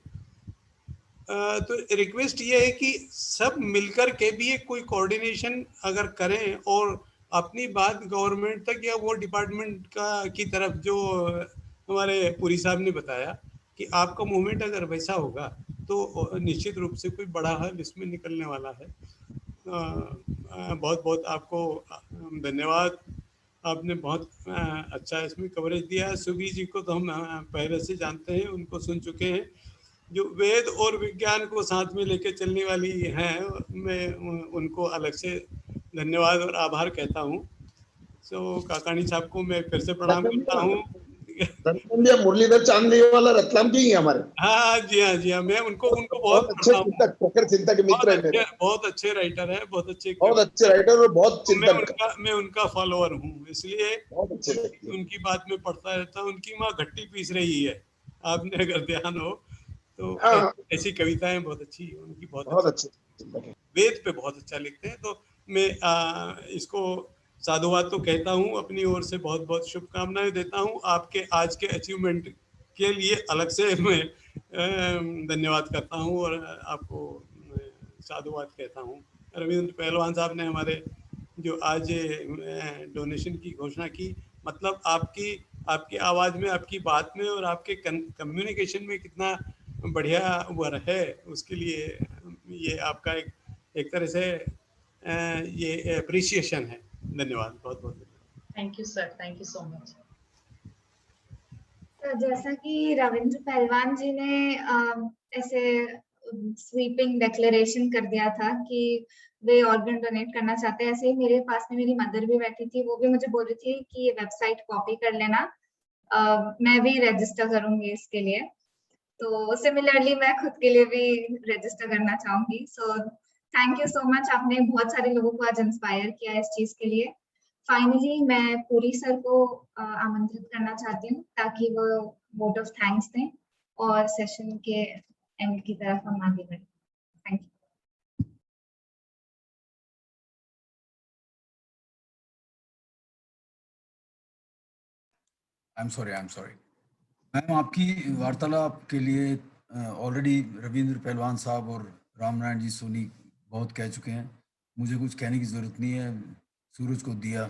तो रिक्वेस्ट ये है कि सब मिलकर के भी एक कोई कोऑर्डिनेशन अगर करें और अपनी बात गवर्नमेंट तक या वो डिपार्टमेंट की तरफ, जो हमारे पुरी साहब ने बताया कि आपका मूवमेंट अगर वैसा होगा तो निश्चित रूप से कोई बड़ा हल इसमें निकलने वाला है। बहुत बहुत आपको धन्यवाद, आपने बहुत अच्छा इसमें कवरेज दिया। सुबी जी को तो हम पहले से जानते हैं, उनको सुन चुके हैं, जो वेद और विज्ञान को साथ में लेके चलने वाली हैं, मैं उनको अलग से धन्यवाद और आभार कहता हूँ। सो काकानी साहब को मैं फिर से प्रणाम करता हूँ। मुरलीधर चांदनी वाला रतलाम के ही है हमारे। हाँ जी, हाँ जी, हाँ, मैं उनको बहुत अच्छे चिंतक, प्रखर चिंतक मित्र है मेरे। बहुत अच्छे राइटर है, बहुत अच्छे राइटर और बहुत चिंतक। मैं उनका फॉलोअर हूँ, इसलिए बहुत अच्छे उनकी बात में पढ़ता रहता हूँ। उनकी माँ घट्टी पीस रही है, आपने अगर ध्यान हो तो ऐसी कविताएं बहुत अच्छी, उनकी बहुत अच्छी, वेद पे बहुत अच्छा लिखते हैं। तो मैं इसको साधुवाद तो कहता हूँ, अपनी ओर से बहुत बहुत शुभकामनाएं देता हूँ। आपके आज के अचीवमेंट के लिए अलग से मैं धन्यवाद करता हूँ और आपको साधुवाद कहता हूँ। रविंद्र पहलवान साहब ने हमारे जो आज डोनेशन की घोषणा की, मतलब आपकी आवाज़ में, आपकी बात में और आपके कम्युनिकेशन में कितना बढ़िया वर है, उसके लिए ये आपका एक तरह से ये अप्रिसिएशन है। धन्यवाद, बहुत बहुत धन्यवाद। Thank you sir, thank you so much. तो जैसा कि रविंद्र पहलवान जी ने ऐसे स्वीपिंग डिक्लेरेशन कर दिया था कि वे ऑर्गन डोनेट करना चाहते हैं, ऐसे ही मेरे पास में मेरी मदर भी बैठी थी, वो भी मुझे बोल रही थी कि ये वेबसाइट कॉपी कर लेना, मैं भी रजिस्टर करूंगी इसके लिए। तो सिमिलरली मैं खुद के लिए भी रजिस्टर करना चाहूंगी। So thank you so much, आपने बहुत सारे लोगों को आज इंस्पायर किया इस चीज के लिए। फाइनली मैं पुरी सर को आमंत्रित करना चाहती हूँ ताकि वो वोट ऑफ थैंक्स दें और सेशन के एंड की तरफ हम आगे बढ़ें। Thank you. I am sorry ma'am, आपकी वार्तालाप के लिए ऑलरेडी रविंद्र पहलवान साहब और रामनारायण जी सोनी बहुत कह चुके हैं, मुझे कुछ कहने की ज़रूरत नहीं है। सूरज को दिया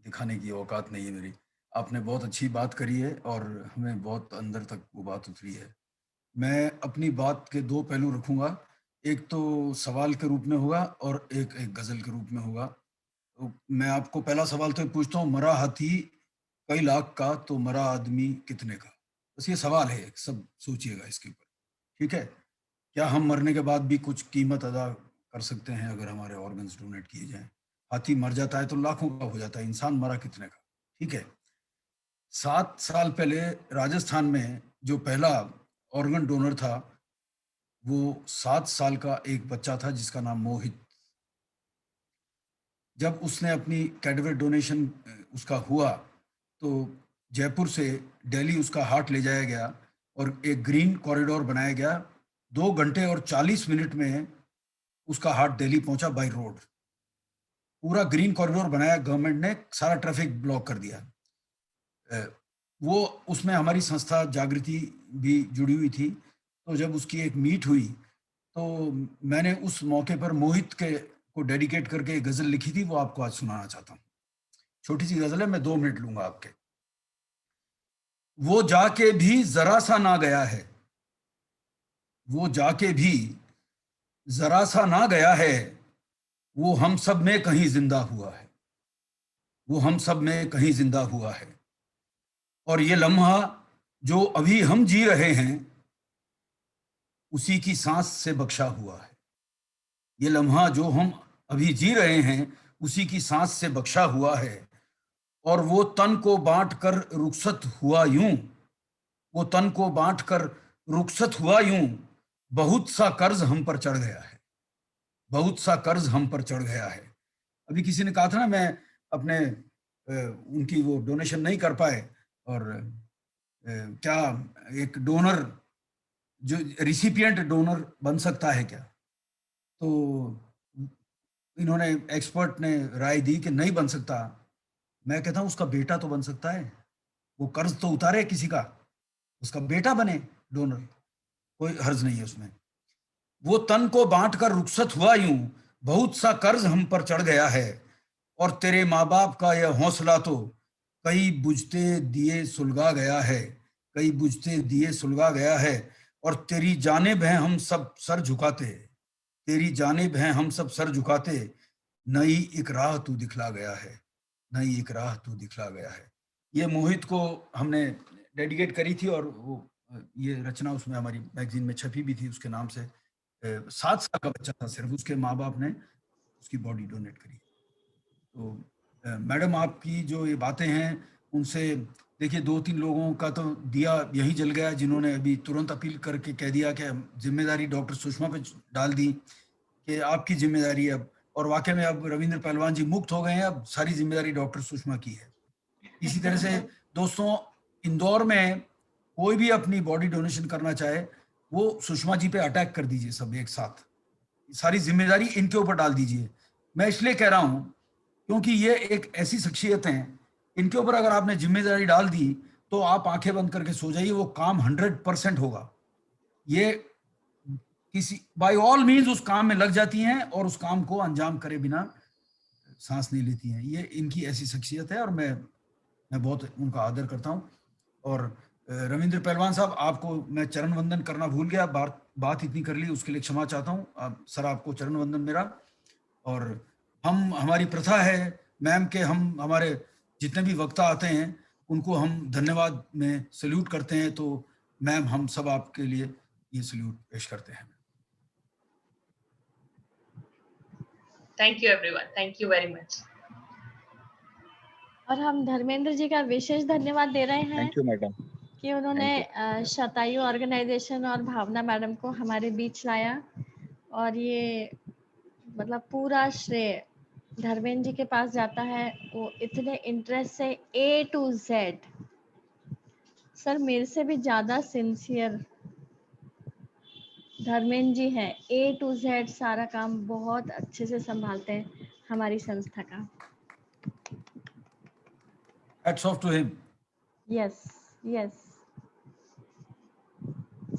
दिखाने की औकात नहीं है मेरी। आपने बहुत अच्छी बात करी है और हमें बहुत अंदर तक वो बात उतरी है। मैं अपनी बात के दो पहलू रखूँगा, एक तो सवाल के रूप में होगा और एक गज़ल के रूप में होगा। तो मैं आपको पहला सवाल तो पूछता हूँ, मरा हाथी कई लाख का तो मरा आदमी कितने का? बस ये सवाल है, सब सोचिएगा इसके ऊपर, ठीक है? क्या हम मरने के बाद भी कुछ कीमत अदा कर सकते हैं अगर हमारे ऑर्गन्स डोनेट किए जाएं? हाथी मर जाता है तो लाखों का हो जाता है, इंसान मरा कितने का? ठीक है। 7 साल पहले राजस्थान में जो पहला ऑर्गन डोनर था वो 7 साल का एक बच्चा था जिसका नाम मोहित। जब उसने अपनी कैडवर डोनेशन उसका हुआ तो जयपुर से दिल्ली उसका हार्ट ले जाया गया और एक ग्रीन कॉरिडोर बनाया गया। 2 घंटे और 40 मिनट में उसका हार्ट दिल्ली पहुंचा बाय रोड। पूरा ग्रीन कॉरिडोर बनाया गवर्नमेंट ने, सारा ट्रैफिक ब्लॉक कर दिया। वो उसमें हमारी संस्था जागृति भी जुड़ी हुई थी। तो जब उसकी एक मीट हुई तो मैंने उस मौके पर मोहित को डेडिकेट करके एक गज़ल लिखी थी, वो आपको आज सुनाना चाहता हूँ। छोटी सी गज़ल है, मैं 2 मिनट लूंगा आपके। वो जाके भी जरा सा ना गया है, वो जाके भी जरा सा ना गया है, वो हम सब में कहीं जिंदा हुआ है, वो हम सब में कहीं जिंदा हुआ है। और ये लम्हा जो अभी हम जी रहे हैं उसी की सांस से बख्शा हुआ है। ये लम्हा जो हम अभी जी रहे हैं उसी की सांस से बख्शा हुआ है। और वो तन को बांट कर रुखसत हुआ यूं, वो तन को बांट कर रुखसत हुआ यूं, बहुत सा कर्ज हम पर चढ़ गया है, बहुत सा कर्ज हम पर चढ़ गया है। अभी किसी ने कहा था ना, मैं अपने उनकी वो डोनेशन नहीं कर पाए, और क्या एक डोनर जो रिसिपिएंट डोनर बन सकता है क्या? तो इन्होंने, एक्सपर्ट ने राय दी कि नहीं बन सकता। मैं कहता हूं उसका बेटा तो बन सकता है, वो कर्ज तो उतारे किसी का, उसका बेटा बने डोनर, कोई हर्ज नहीं है उसमें। वो तन को बांट कर रुखसत हुआ यूं, बहुत सा कर्ज हम पर चढ़ गया है। और तेरे माँ बाप का यह हौसला तो कई बुझते दिए सुलगा गया है, कई बुझते दिए सुलगा गया है। और तेरी जानिब है हम सब सर झुकाते, तेरी जानिब है हम सब सर झुकाते, नई एक राह तू दिखला गया है, नई एक राह तू दिखला गया है। ये मोहित को हमने डेडिकेट करी थी, और वो ये रचना उसमें हमारी मैगजीन में छपी भी थी उसके नाम से। 7 साल का बच्चा था सिर्फ, उसके माँ बाप ने उसकी बॉडी डोनेट करी। तो मैडम, आपकी जो ये बातें हैं उनसे देखिए, 2-3 लोगों का तो दिया यहीं जल गया, जिन्होंने अभी तुरंत अपील करके कह दिया कि जिम्मेदारी डॉक्टर सुषमा पे डाल दी कि आपकी जिम्मेदारी अब। और वाकई में अब रविंद्र पहलवान जी मुक्त हो गए हैं, अब सारी जिम्मेदारी डॉक्टर सुषमा की है। इसी तरह से दोस्तों, इंदौर में कोई भी अपनी बॉडी डोनेशन करना चाहे, वो सुषमा जी पे अटैक कर दीजिए, सब एक साथ, सारी जिम्मेदारी इनके ऊपर डाल दीजिए। मैं इसलिए कह रहा हूं क्योंकि ये एक ऐसी शख्सियत हैं, इनके ऊपर अगर आपने जिम्मेदारी डाल दी तो आप आंखें बंद करके सो जाइए, वो काम 100% होगा। ये किसी बाय ऑल मीन्स उस काम में लग जाती हैं और उस काम को अंजाम करे बिना सांस नहीं लेती हैं। ये इनकी ऐसी शख्सियत है, और मैं बहुत उनका आदर करता हूं। और रविंद्र पहलवान साहब, आपको मैं चरण वंदन करना भूल गया, बात इतनी कर ली, उसके लिए क्षमा चाहता हूं सर, आपको चरण वंदन मेरा। और हमारी प्रथा है मैम के, हमारे जितने भी वक्ता आते हैं उनको हम धन्यवाद में सल्यूट करते हैं। तो मैम, हम सब आपके लिए ये सल्यूट पेश करते हैं। Thank you everyone, thank you very much. और हम धर्मेंद्र जी का विशेष धन्यवाद दे रहे हैं, थैंक यू मैडम, कि उन्होंने शतायु ऑर्गेनाइजेशन और भावना मैडम को हमारे बीच लाया। और ये मतलब पूरा श्रेय धर्मेंद्र जी के पास जाता है, वो इतने इंटरेस्ट से A to Z, सर मेरे से भी ज्यादा सिंसियर धर्मेंद्र जी हैं। A to Z सारा काम बहुत अच्छे से संभालते हैं हमारी संस्था का। Hats off to him. Yes, yes.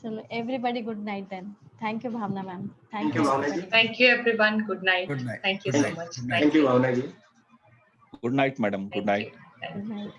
चलो, everybody good night then. Thank you Bhavna ma'am. Thank you Bhavna ji. Thank you everyone, good night. Good night. Thank you so much. Thank you Bhavna ji. Good night madam, good night. Good night.